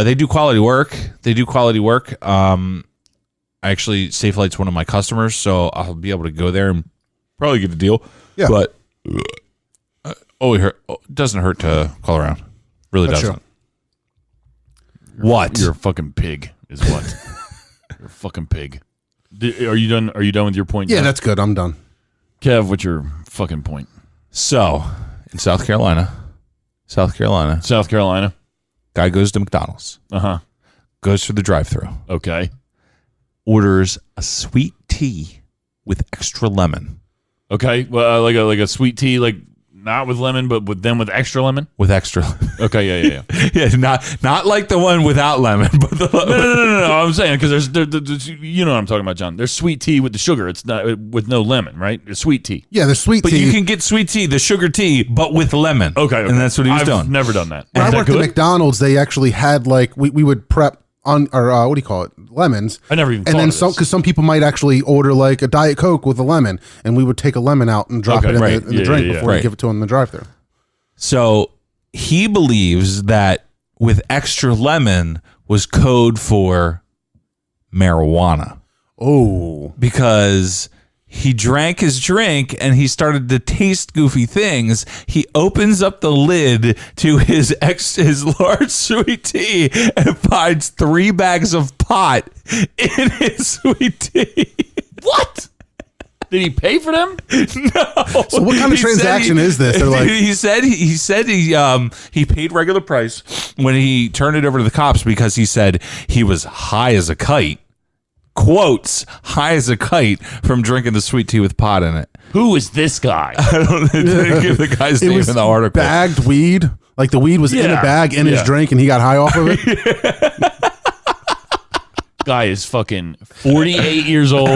They do quality work. Actually, Safe Light's one of my customers, so I'll be able to go there and probably get a deal. Yeah. But it doesn't hurt to call around. Really That's doesn't. true. What? You're a fucking pig, is what. You're a fucking pig. Are you done? Are you done with your point? Yeah, Jeff? that's good. I'm done. Kev, what's your fucking point? So, in South Carolina, South Carolina. guy goes to McDonald's, goes through the drive-thru, Okay. orders a sweet tea with extra lemon. Okay. Well, like a sweet tea, like not with lemon, but with extra lemon. With extra lemon. Okay. Yeah. Yeah, not like the one without lemon, but the No. I'm saying because there's you know what I'm talking about, John. There's sweet tea with the sugar. It's not with no lemon, right? It's sweet tea. Yeah, there's sweet But tea. you can get sweet tea, the sugar tea, but with lemon. Okay. And that's what he was I've doing. never done that. When Is I that worked at good? McDonald's, they actually had like we would prep on or what do you call it, lemons. I never even And thought then of some this. because some people might actually order like a Diet Coke with a lemon, and we would take a lemon out and drop Okay, it in right. the, in the Yeah, drink yeah, before we right. give it to them in the drive-thru. So he believes that with extra lemon was code for marijuana Oh, because he drank his drink and he started to taste goofy things. He opens up the lid to his large sweet tea and finds 3 bags of pot in his sweet tea. What? Did he pay for them? No. so what kind of transaction is this? They're like, he said he paid regular price when he turned it over to the cops because he said he was high as a kite. Quotes, high as a kite from drinking the sweet tea with pot in it. Who is this guy? I don't didn't give the guy's it name was in the article. bagged weed. Like the weed was in a Yeah. bag in his Yeah. drink, and he got high off of it. Guy is fucking 48 years old,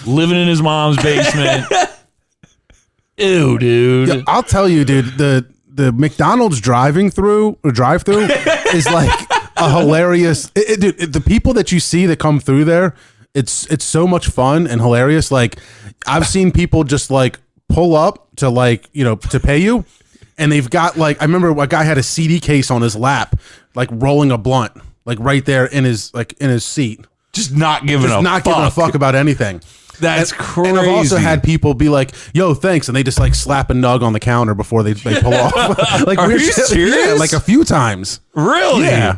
living in his mom's basement. Ew, dude. Yeah, I'll tell you, dude. The McDonald's drive-through is like a hilarious. Dude, the people that you see that come through there, it's so much fun and hilarious. Like I've seen people just like pull up to like to pay you, and they've got like I remember a guy had a CD case on his lap, like rolling a blunt, like right there in his seat, Just not giving just a not fuck. giving a fuck about anything. That's crazy. And I've also had people be like, "Yo, thanks," and they just like slap a nug on the counter before they pull off. Like, Are weird you shit. serious? Yeah, like a few times. Really? Yeah,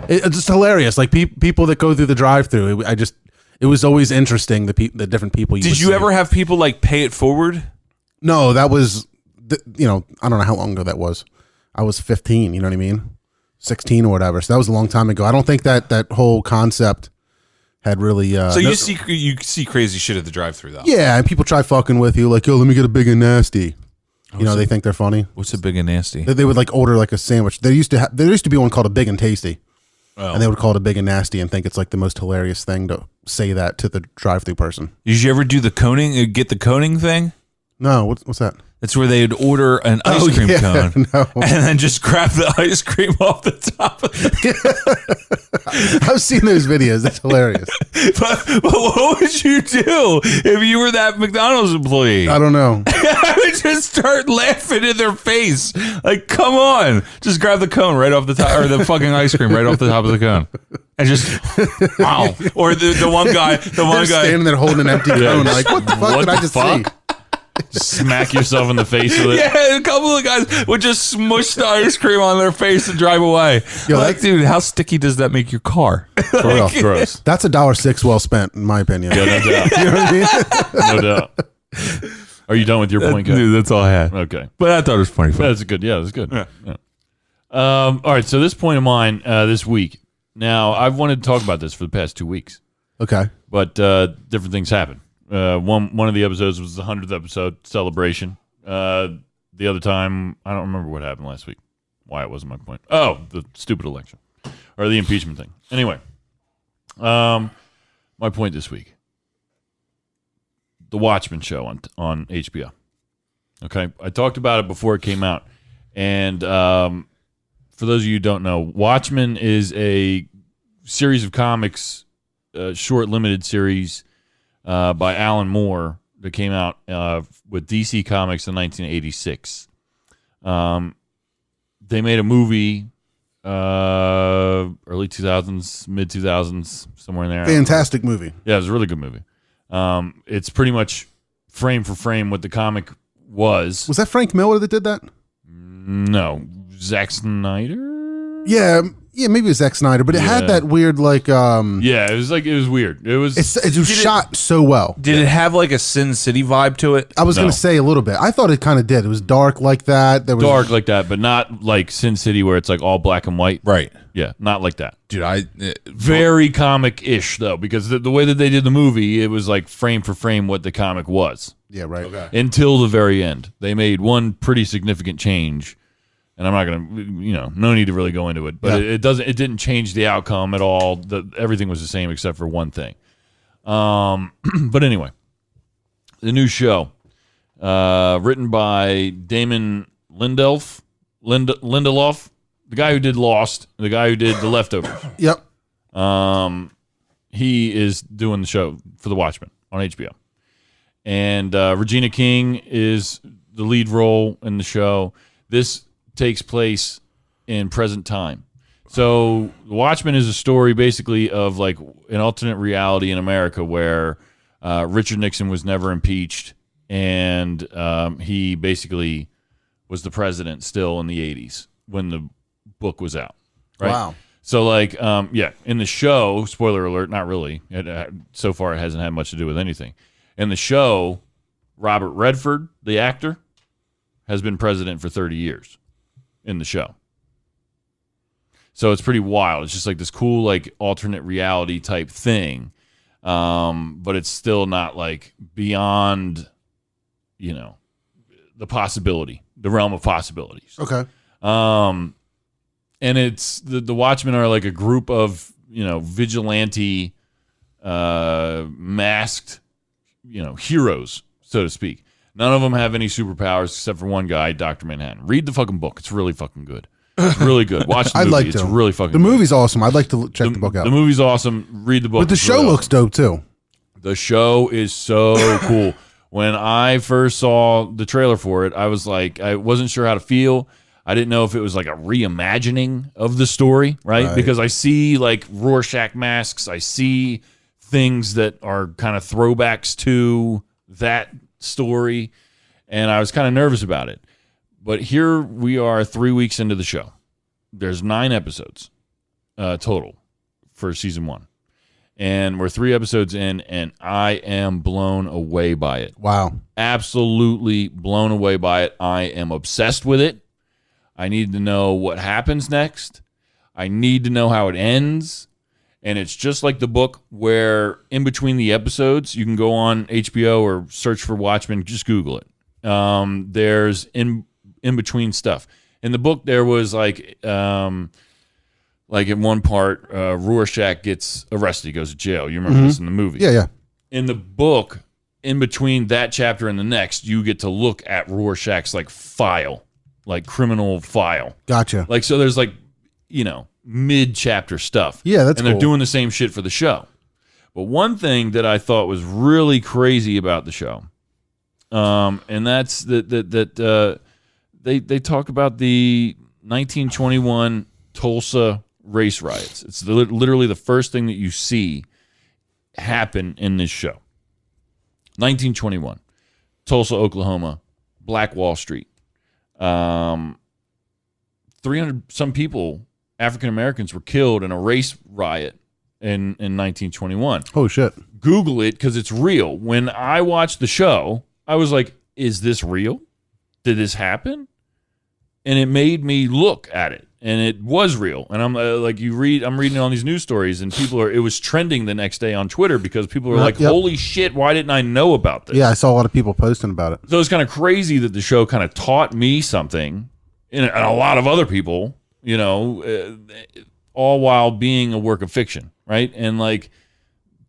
it's just hilarious. Like people that go through the drive-through. It was always interesting. The different people. Did would you see. ever have people like pay it forward? No, that was. I don't know how long ago that was. I was 15. You know what I mean? 16 or whatever. So that was a long time ago. I don't think that whole concept had really. So you see crazy shit at the drive-thru though. Yeah, and people try fucking with you, like, "Yo, let me get a big and nasty." They think they're funny. What's a big and nasty? They would like order like a sandwich. There used to be one called a big and tasty, and they would call it a big and nasty and think it's like the most hilarious thing to say that to the drive-through person. Did you ever do the coning? Get the coning thing? No, what's that? It's where they'd order an ice cream cone and then just grab the ice cream off the top of it. I've seen those videos. That's hilarious. But what would you do if you were that McDonald's employee? I don't know. I would just start laughing in their face. Like, come on. Just grab the cone right off the top, or the fucking ice cream right off the top of the cone. And just, wow. Or the one guy, standing there holding an empty cone. Like, what the fuck did I just see? Smack yourself in the face with it. Yeah, a couple of guys would just smush the ice cream on their face and drive away. Yo, like, dude, how sticky does that make your car? For real, gross. That's $1.06 well spent, in my opinion. Yeah, no doubt. You know what I mean? No doubt. Are you done with your point, Dude, that's all I had. Okay. But I thought it was funny. That's good. Yeah, that's good. Yeah. All right, so this point of mine this week. Now, I've wanted to talk about this for the past 2 weeks, Okay. but different things happen. One of the episodes was the 100th episode celebration. The other time, I don't remember what happened last week. Why it wasn't my point. Oh, the stupid election or the impeachment thing. Anyway, my point this week: the Watchmen show on HBO. Okay, I talked about it before it came out, and for those of you who don't know, Watchmen is a series of comics, short limited series. By Alan Moore that came out with DC Comics in 1986. They made a movie early 2000s, mid 2000s, somewhere in there. Fantastic movie. Yeah, it was a really good movie. It's pretty much frame for frame what the comic was. Was that Frank Miller that did that? No, Zack Snyder? Yeah, maybe it was Zack Snyder, but it had that weird Yeah, it was weird. It was it was shot so well. Did it have like a Sin City vibe to it? I was going to say a little bit. I thought it kind of did. It was dark like that. There was dark like that, but not like Sin City where it's like all black and white. Right. Yeah, not like that. Dude, Very comic-ish though, because the way that they did the movie, it was like frame for frame what the comic was. Yeah, right. Okay. Until the very end, they made one pretty significant change, and I'm not gonna, no need to really go into it, but it didn't change the outcome at all. Everything was the same except for one thing. But anyway, the new show, written by Damon Lindelof, the guy who did Lost, the guy who did The Leftovers. Yep. He is doing the show for The Watchmen on HBO. And Regina King is the lead role in the show. This takes place in present time. So The Watchmen is a story basically of like an alternate reality in America where Richard Nixon was never impeached, and he basically was the president still in the 80s when the book was out. Right? Wow. So like, in the show, spoiler alert, not really. So far, it hasn't had much to do with anything. In the show, Robert Redford, the actor, has been president for 30 years in the show. So it's pretty wild. It's just like this cool, like, alternate reality type thing. But it's still not like beyond, the possibility, the realm of possibilities. Okay. And it's the Watchmen are like a group of, vigilante, masked, heroes, so to speak. None of them have any superpowers except for one guy, Dr. Manhattan. Read the fucking book. It's really fucking good. It's really good. Watch the movie. I'd like it's to. really fucking The good. movie's awesome. I'd like to check the book out. The movie's awesome. Read the book. But the It's show really looks awesome. dope too. The show is so cool. When I first saw the trailer for it, I was like, I wasn't sure how to feel. I didn't know if it was like a reimagining of the story, right? Because I see like Rorschach masks. I see things that are kind of throwbacks to that story. And I was kind of nervous about it. But here we are 3 weeks into the show. There's 9 episodes total for season 1. And we're 3 episodes in, and I am blown away by it. Wow. Absolutely blown away by it. I am obsessed with it. I need to know what happens next. I need to know how it ends. And it's just like the book where in between the episodes, you can go on HBO or search for Watchmen. Just Google it. There's in between stuff. In the book, there was like in one part, Rorschach gets arrested. He goes to jail. You remember this in the movie. Yeah, yeah. In the book, in between that chapter and the next, you get to look at Rorschach's like file, like criminal file. Gotcha. Like, so there's like, mid-chapter stuff. Yeah, that's And they're cool. doing the same shit for the show. But one thing that I thought was really crazy about the show, and that's that they talk about the 1921 Tulsa race riots. It's literally the first thing that you see happen in this show. 1921, Tulsa, Oklahoma, Black Wall Street. 300 some people, African Americans, were killed in a race riot in 1921. Oh shit. Google it because it's real. When I watched the show, I was like, is this real? Did this happen? And it made me look at it, and it was real. And I'm I'm reading all these news stories, and it was trending the next day on Twitter because people were like, Yep. holy shit, why didn't I know about this? Yeah, I saw a lot of people posting about it. So it's kind of crazy that the show kind of taught me something, and a lot of other people, all while being a work of fiction, right? And like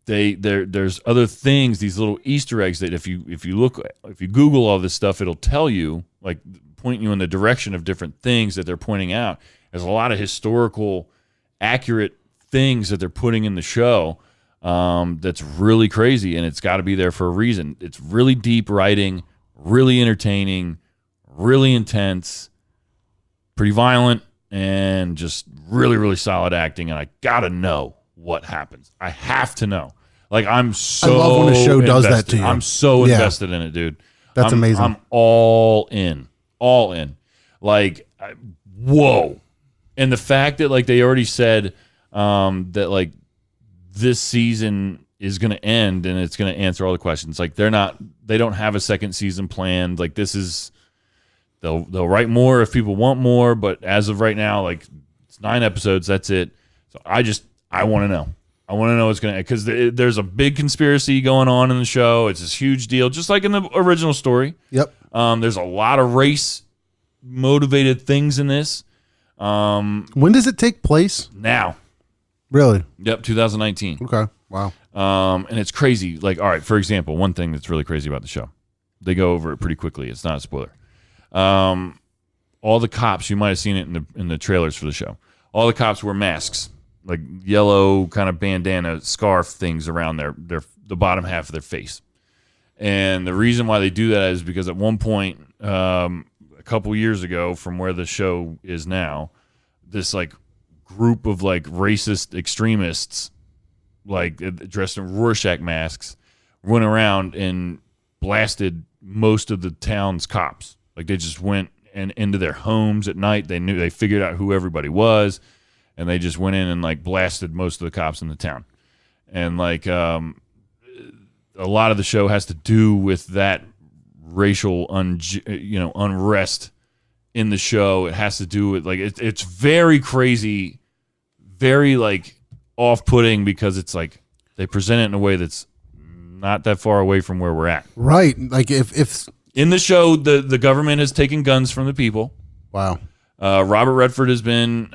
there's other things, these little Easter eggs that if you Google all this stuff, it'll tell you, like, point you in the direction of different things that they're pointing out. There's a lot of historical, accurate things that they're putting in the show that's really crazy, and it's got to be there for a reason. It's really deep writing, really entertaining, really intense, pretty violent, and just really, really solid acting. And I got to know what happens. I have to know. Like, I'm so I love when a show does that to you. I'm so Yeah. invested in it, dude. That's amazing. I'm all in. Like, whoa. And the fact that, like, they already said that, like, this season is going to end and it's going to answer all the questions. Like, they don't have a second season planned. Like, this is, they'll write more if people want more, but as of right now, like, it's 9 episodes. That's it. So I want to know. I want to know what's going to, because there's a big conspiracy going on in the show. It's this huge deal, just like in the original story. Yep. There's a lot of race motivated things in this. When does it take place? Now. Really? Yep, 2019. Okay. Wow. And it's crazy. Like, all right, for example, one thing that's really crazy about the show, they go over it pretty quickly. It's not a spoiler. All the cops, you might have seen it in the trailers for the show. All the cops wear masks, like yellow kind of bandana scarf things around the bottom half of their face. And the reason why they do that is because at one point, a couple years ago, from where the show is now, this like group of like racist extremists, like dressed in Rorschach masks, went around and blasted most of the town's cops. Like, they just went and into their homes at night. They figured out who everybody was, and they just went in and like blasted most of the cops in the town. And like a lot of the show has to do with that racial unrest in the show. It has to do with like it's very crazy, very like off-putting, because it's like they present it in a way that's not that far away from where we're at. Right. Like if in the show, the government has taken guns from the people. wow. Robert Redford has been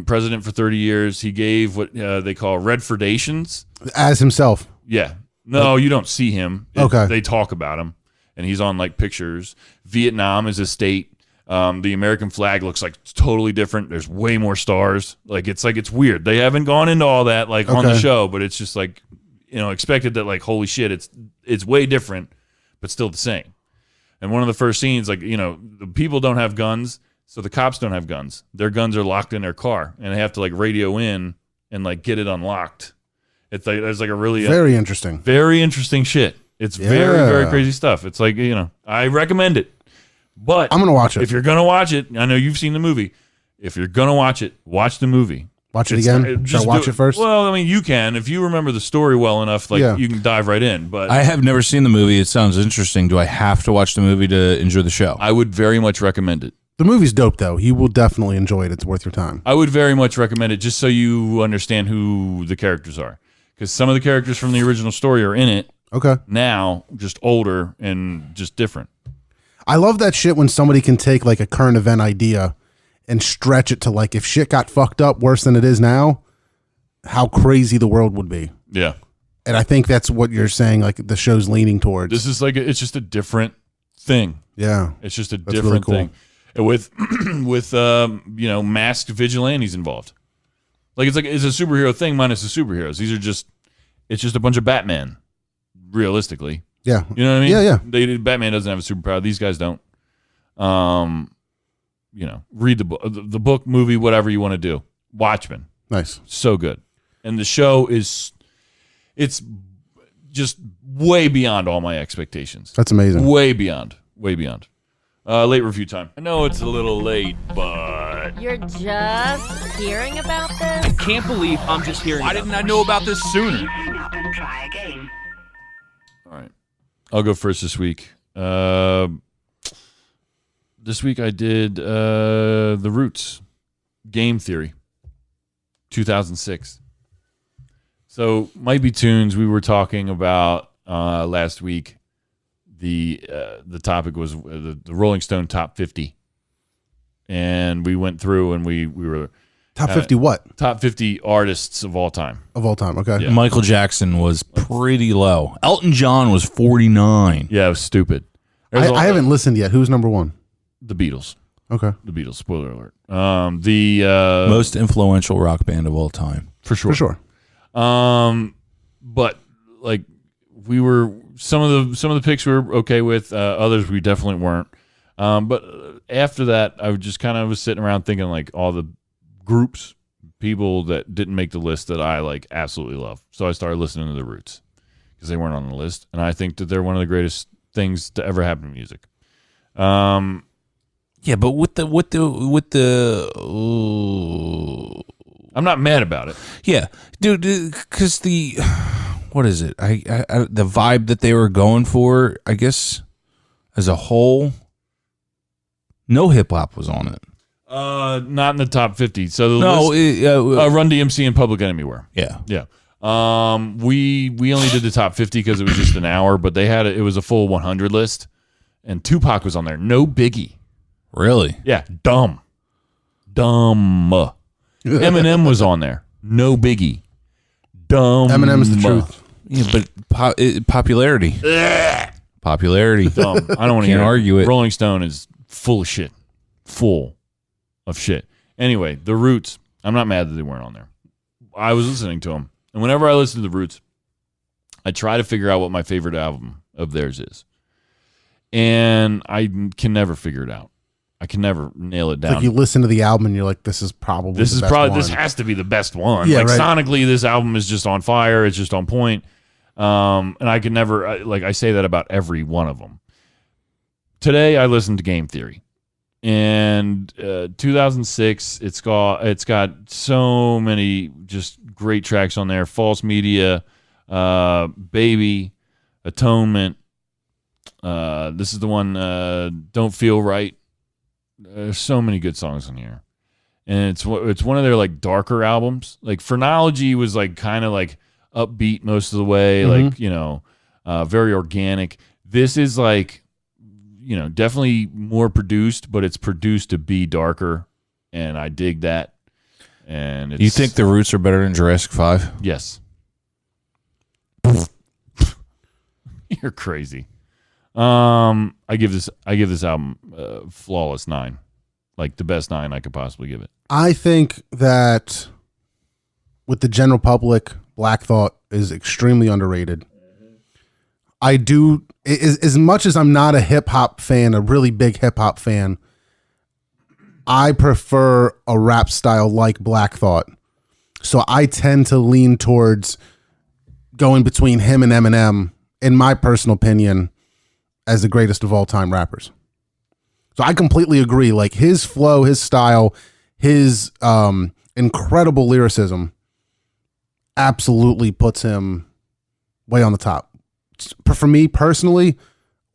president for 30 years. He gave what they call Redfordations. As himself. Yeah. No, you don't see him. Okay. They talk about him, and he's on like pictures. Vietnam is a state. The American flag looks like totally different. There's way more stars. Like it's weird. They haven't gone into all that like on the Okay. show, but it's just like, expected that like, holy shit, it's way different, but still the same. And one of the first scenes, like, the people don't have guns, so the cops don't have guns. Their guns are locked in their car, and they have to like radio in and like get it unlocked. It's like there's like a really Very interesting. very interesting shit. It's very, Yeah. very crazy stuff. It's like, I recommend it. But I'm gonna watch it. if you're gonna watch it, I know you've seen the movie. If you're gonna watch it, watch the movie. Watch it It's again? not- Should I just watch do it first? Well, I mean, you can if you remember the story well enough. Like, Yeah. you can dive right in. But I have never seen the movie. It sounds interesting. Do I have to watch the movie to enjoy the show? I would very much recommend it. The movie's dope though. You will definitely enjoy it. It's worth your time. I would very much recommend it, just so you understand who the characters are, because some of the characters from the original story are in it Okay. now, just older and just different. I love that shit when somebody can take like a current event idea and stretch it to like, if shit got fucked up worse than it is now, how crazy the world would be. Yeah. And I think that's what you're saying, like the show's leaning towards. This is like it's just a different thing. Yeah. It's just a That's different really cool. thing. And with masked vigilantes involved. Like it's a superhero thing minus the superheroes. It's just a bunch of Batman, realistically. Yeah. You know what I mean? Yeah. Batman doesn't have a superpower. These guys don't. Read the book, movie, whatever you want to do. Watchmen. Nice. So good. And the show it's just way beyond all my expectations. That's amazing. Way beyond. Late review time. I know it's a little late, but You're just hearing about this? Can't believe I'm just hearing. Why didn't I know about this sooner? all right. I'll go first this week. This week I did The Roots, Game Theory, 2006. So Might Be Tunes, we were talking about last week. The topic was the Rolling Stone Top 50. And we went through and we were... Top 50 what? Top 50 artists of all time. Of all time, okay. Yeah. Michael Jackson was pretty low. Elton John was 49. Yeah, it was stupid. I haven't listened yet. Who's number one? The Beatles. Okay. The Beatles, spoiler alert. Most influential rock band of all time. For sure. For sure. But like we were some of the picks we were okay with, others we definitely weren't. But after that, I just kind of was sitting around thinking like all the groups, people that didn't make the list that I like absolutely love. So I started listening to The Roots because they weren't on the list, and I think that they're one of the greatest things to ever happen to music. Yeah, but with the I'm not mad about it. yeah, dude, because what is it? I the vibe that they were going for, I guess, as a whole, no hip hop was on it. Not in the top 50. So the No, list, Run DMC and Public Enemy were. yeah. Yeah. We only did the top 50 because it was just an hour, but it was a full 100 list, and Tupac was on there. No Biggie. Really? Yeah, dumb. Eminem was on there. No Biggie. Dumb. Eminem's the truth. Yeah, but popularity. Popularity. Dumb. I don't want to Can't argue it. Rolling Stone is full of shit. Full of shit. Anyway, The Roots. I'm not mad that they weren't on there. I was listening to them. And whenever I listen to The Roots, I try to figure out what my favorite album of theirs is. And I can never figure it out. I can never nail it down. Like you listen to the album and you're like, this is probably This one. has to be the best one. Yeah, like right. sonically, this album is just on fire. It's just on point. And I can never I say that about every one of them. Today I listened to Game Theory, and 2006. It's got so many just great tracks on there. False Media, Baby, Atonement. This is the one. Don't Feel Right. There's so many good songs on here, and it's one of their like darker albums. Like Phrenology was like kind of like upbeat most of the way, like very organic. This is like definitely more produced, but it's produced to be darker, and I dig that. And You think The Roots are better than Jurassic 5? Yes. You're crazy. I give this album flawless 9, like the best 9 I could possibly give it. I think that with the general public, Black Thought is extremely underrated. I do, as much as I'm not a hip hop fan, a really big hip hop fan, I prefer a rap style like Black Thought. So I tend to lean towards going between him and Eminem, in my personal opinion, as the greatest of all time rappers. So I completely agree. Like his flow, his style, his incredible lyricism absolutely puts him way on the top. For me personally,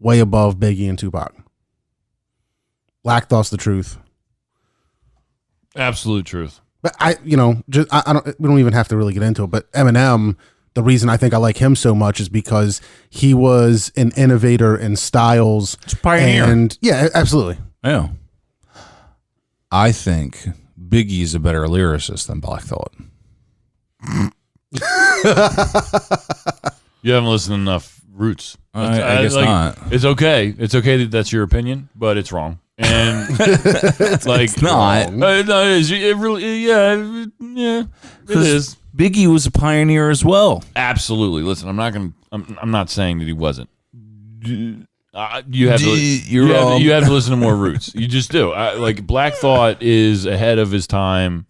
way above Biggie and Tupac. Black Thought's the truth. Absolute truth. But I don't. We don't even have to really get into it. But Eminem, the reason I think I like him so much is because he was an innovator in styles. It's a pioneer. And yeah, absolutely. Yeah. I think Biggie's a better lyricist than Black Thought. You haven't listened to enough Roots. I guess not. It's okay. It's okay that that's your opinion, but it's wrong. And it's not. No, it is. It really, yeah, it is. Biggie was a pioneer as well. Absolutely. Listen, I'm not saying that he wasn't. You have to. You have to listen to more Roots. You just do. Like Black Thought is ahead of his time.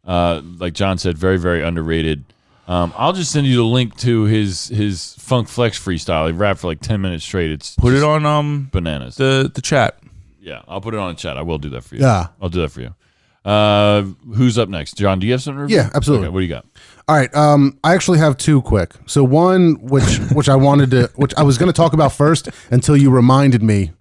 Like John said, very, very underrated. I'll just send you the link to his Funk Flex freestyle. He rapped for like 10 minutes straight. It's Put it on bananas. the chat. Yeah, I'll put it on the chat. I will do that for you. Yeah. I'll do that for you. Who's up next? John, do you have something to review? Yeah, absolutely. Okay, what do you got? All right. I actually have two quick. So one, which I was going to talk about first until you reminded me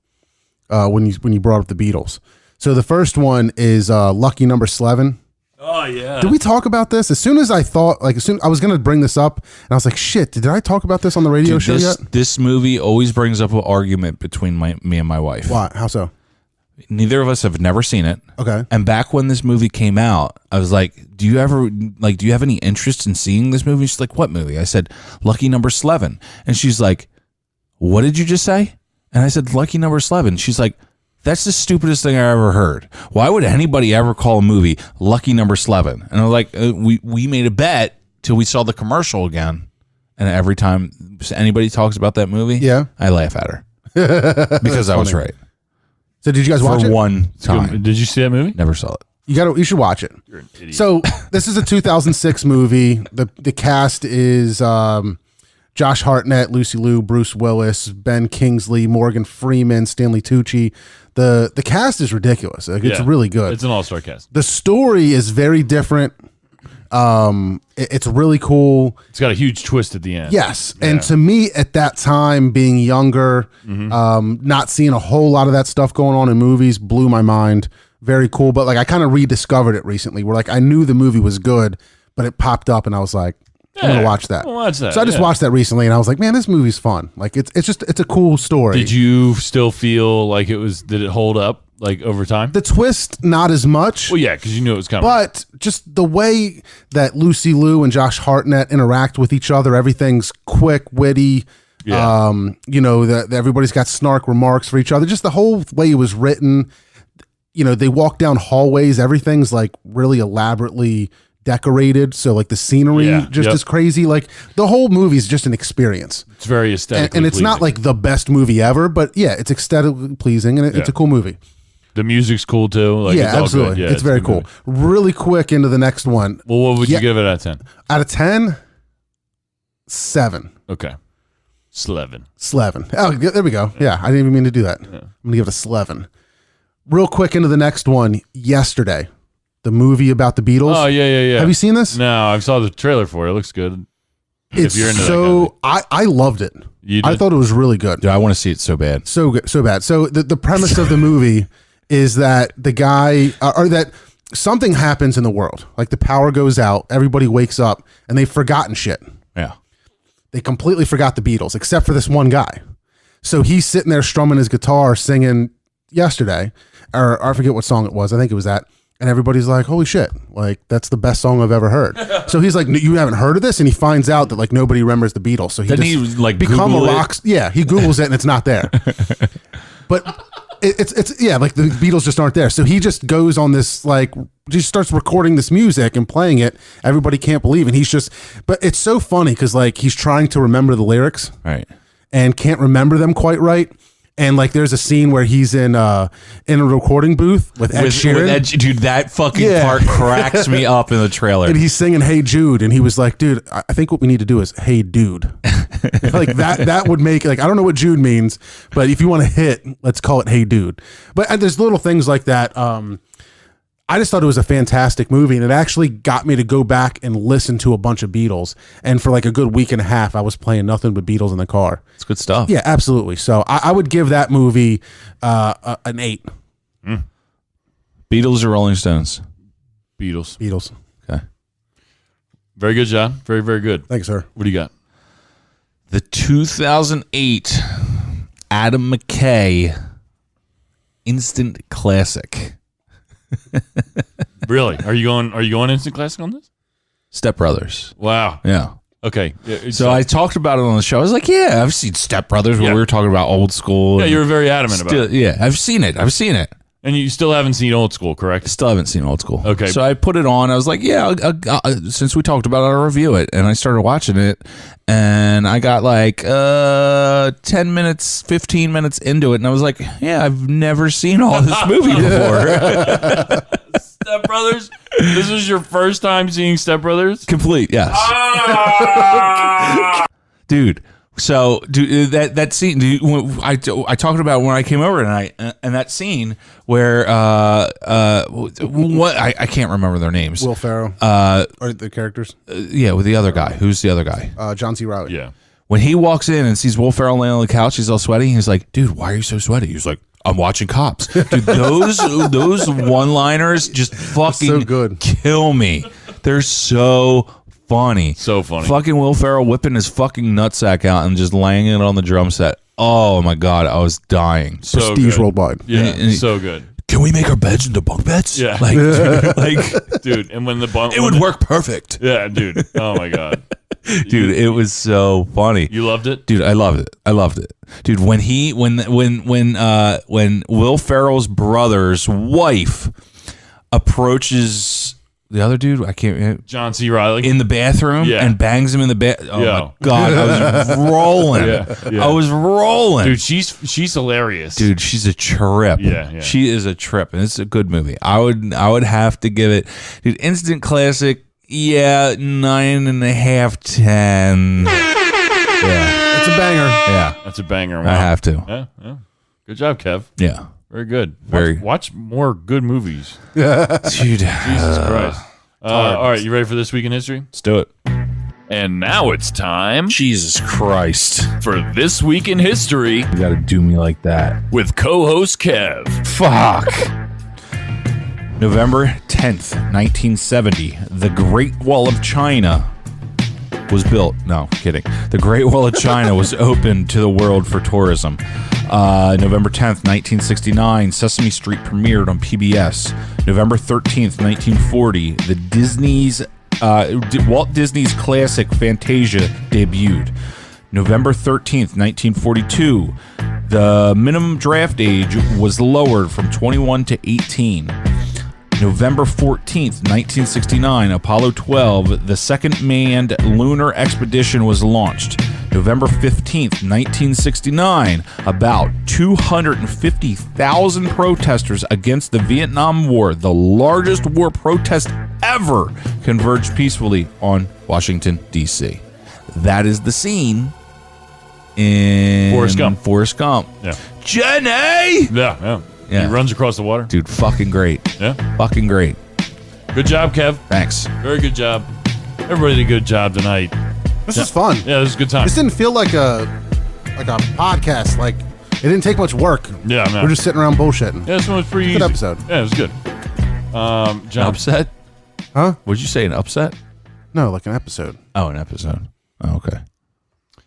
when you brought up the Beatles. So the first one is Lucky Number 11. Oh yeah. Did we talk about this? As soon as I was going to bring this up, and I was like, shit, did I talk about this on the radio show yet? This movie always brings up an argument between me and my wife. Why? How so? Neither of us have never seen it. Okay. And back when this movie came out, I was like, do you have any interest in seeing this movie? She's like, what movie? I said, Lucky Number 11. And she's like, what did you just say? And I said, Lucky Number 11. She's like, that's the stupidest thing I ever heard. Why would anybody ever call a movie Lucky Number 11? And I'm like, we made a bet till we saw the commercial again. And every time anybody talks about that movie, yeah, I laugh at her because I was right. So did you guys watch it? For one time. Did you see that movie? Never saw it. You should watch it. You're an idiot. So this is a 2006 movie. The cast is Josh Hartnett, Lucy Liu, Bruce Willis, Ben Kingsley, Morgan Freeman, Stanley Tucci. The cast is ridiculous. Like, it's really good. It's an all-star cast. The story is very different. It's really cool. It's got a huge twist at the end. Yes. And to me at that time, being younger, not seeing a whole lot of that stuff going on in movies blew my mind. Very cool. But like I kind of rediscovered it recently where like I knew the movie was good, but it popped up and I was like, I'm going to watch that. I'll watch that. So I just watched that recently and I was like, man, this movie's fun. Like it's a cool story. Did you still feel like did it hold up like over time? The twist, not as much. Well, yeah, because you knew it was coming. But just the way that Lucy Liu and Josh Hartnett interact with each other, everything's quick, witty. Yeah. That everybody's got snark remarks for each other. Just the whole way it was written. They walk down hallways. Everything's like really elaborately decorated. So like the scenery is crazy. Like the whole movie is just an experience. It's very aesthetically and it's not like the best movie ever, but yeah, it's aesthetically pleasing and it's a cool movie. The music's cool too. Like, yeah, it's all absolutely. good. Yeah, it's very cool. Movie. Really quick into the next one. Well, what would you give it out of 10? Out of 10, 7. Okay. Sleven. Oh, there we go. Yeah, I didn't even mean to do that. Yeah. I'm going to give it a 11. Real quick into the next one. Yesterday, the movie about the Beatles. Oh, yeah. Have you seen this? No, I saw the trailer for it. It looks good. It's if you're into so that kind of I loved it. You did? I thought it was really good. Dude, I want to see it so bad. So good, so bad. So the premise of the movie is that the guy or that something happens in the world. Like the power goes out, everybody wakes up, and they've forgotten shit. Yeah. They completely forgot the Beatles, except for this one guy. So he's sitting there strumming his guitar, singing Yesterday, or I forget what song it was. I think it was that. And everybody's like, holy shit, like that's the best song I've ever heard. So he's like, you haven't heard of this? And he finds out that like nobody remembers the Beatles. So he Didn't just he, like, become Google a rock. Yeah, he Googles it and it's not there. But it's like the Beatles just aren't there. So he just goes on this like just starts recording this music and playing it. Everybody can't believe, and but it's so funny because like he's trying to remember the lyrics, right, and can't remember them quite right. And like, there's a scene where he's in a recording booth with Ed Sheeran. Dude, that fucking part cracks me up in the trailer. And he's singing "Hey Jude," and he was like, "Dude, I think what we need to do is Hey Dude." Like that would make like I don't know what Jude means, but if you want to hit, let's call it Hey Dude. But there's little things like that. I just thought it was a fantastic movie, and it actually got me to go back and listen to a bunch of Beatles. And for like a good week and a half, I was playing nothing but Beatles in the car. It's good stuff. Yeah, absolutely. So I would give that movie an 8. Beatles or Rolling Stones? Beatles. Okay. Very good, John. Very, very good. Thanks, sir. What do you got? The 2008 Adam McKay instant classic. Really? Are you going instant classic on this? Step Brothers. Wow. Yeah. Okay. So I talked about it on the show. I was like, yeah, I've seen Step Brothers when we were talking about old school. Yeah, and you were very adamant about it. Yeah, I've seen it. And you still haven't seen Old School, correct? Still haven't seen Old School. Okay. So I put it on. I was like, yeah, since we talked about it, I'll review it. And I started watching it, and I got like 10 minutes, 15 minutes into it, and I was like, yeah, I've never seen all this movie before. Step Brothers? This was your first time seeing Step Brothers? Complete, yes. Dude. So, that scene, I talked about when I came over tonight, and that scene where what I can't remember their names. Will Ferrell, or the characters? Yeah, with the other guy. Who's the other guy? John C. Reilly. Yeah. When he walks in and sees Will Ferrell laying on the couch, he's all sweaty. He's like, "Dude, why are you so sweaty?" He's like, "I'm watching Cops." Dude, those one-liners just fucking so good. Kill me. They're so funny. So funny. Fucking Will Ferrell whipping his fucking nutsack out and just laying it on the drum set. Oh my God, I was dying. So Prestige good. worldwide. Yeah, And- so good. Can we make our beds into bunk beds? Yeah. Dude, and when the bunk... It would work perfect. Yeah, dude. Oh, my God. Dude, it was so funny. You loved it? Dude, I loved it. Dude, when Will Ferrell's brother's wife approaches the other dude, I can't John C. Reilly? in the bathroom and bangs him in the bed. Oh Yeah. my God, I was rolling. Yeah. I was rolling. Dude, she's hilarious. Dude, she's a trip. Yeah. She is a trip, and it's a good movie. I would have to give it, dude, instant classic. Yeah, 9.5, 10. Yeah, It's a banger. yeah. That's a banger. I Wow. have to. Yeah. Good job, Kev. Yeah, Very good. Very- Watch more good movies. dude. Jesus Christ. All right, you ready for This Week in History? Let's do it. And now it's time Jesus Christ, for This Week in History you got to do me like that. with co-host Kev. Fuck. November 10th, 1970, the Great Wall of China was built. No, kidding. The Great Wall of China was opened to the world for tourism. November 10th, 1969, Sesame Street premiered on PBS. November 13th, 1940, Walt Disney's classic Fantasia debuted. November 13th, 1942, the minimum draft age was lowered from 21 to 18. November 14th, 1969, Apollo 12, the second manned lunar expedition was launched. November 15th, 1969, about 250,000 protesters against the Vietnam War, the largest war protest ever, converged peacefully on Washington, D.C. That is the scene in Forrest Gump. Yeah. Jenny! Yeah. Yeah. He runs across the water. Dude, fucking great. Yeah. Fucking great. Good job, Kev. Thanks. Very good job. Everybody did a good job tonight. This is fun. Yeah, this is a good time. This didn't feel like a podcast. Like it didn't take much work. Yeah, man. We're just sitting around bullshitting. Yeah, this one was pretty Good easy. episode. Yeah, it was good. John. Upset? Huh? Would you say an upset? No, like an episode. Oh, an episode. Oh, okay.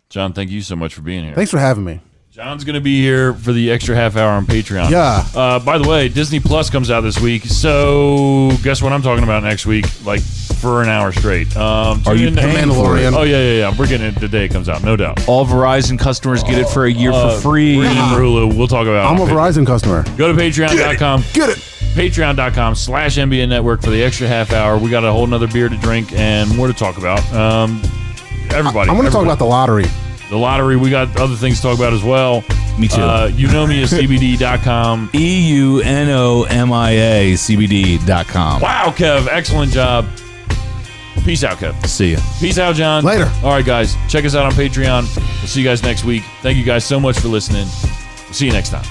John, thank you so much for being here. Thanks for having me. John's going to be here for the extra half hour on Patreon. Yeah. By the way, Disney Plus comes out this week. So guess what I'm talking about next week? Like for an hour straight. Are you tune in- paying for it? Mandalorian. Oh, yeah. We're getting it the day it comes out, no doubt. All Verizon customers get it for a year for free. For Hulu, we'll talk about I'm a it. Verizon customer. Go to patreon.com. Get it. Patreon.com/MBN Network for the extra half hour. We got a whole nother beer to drink and more to talk about. Everybody. I want to talk about the lottery. the lottery. We got other things to talk about as well. Me too. You know me as CBD.com. EUNOMIA CBD.com. Wow, Kev. Excellent job. Peace out, Kev. See ya. Peace out, John. Later. All right, guys. Check us out on Patreon. We'll see you guys next week. Thank you guys so much for listening. We'll see you next time.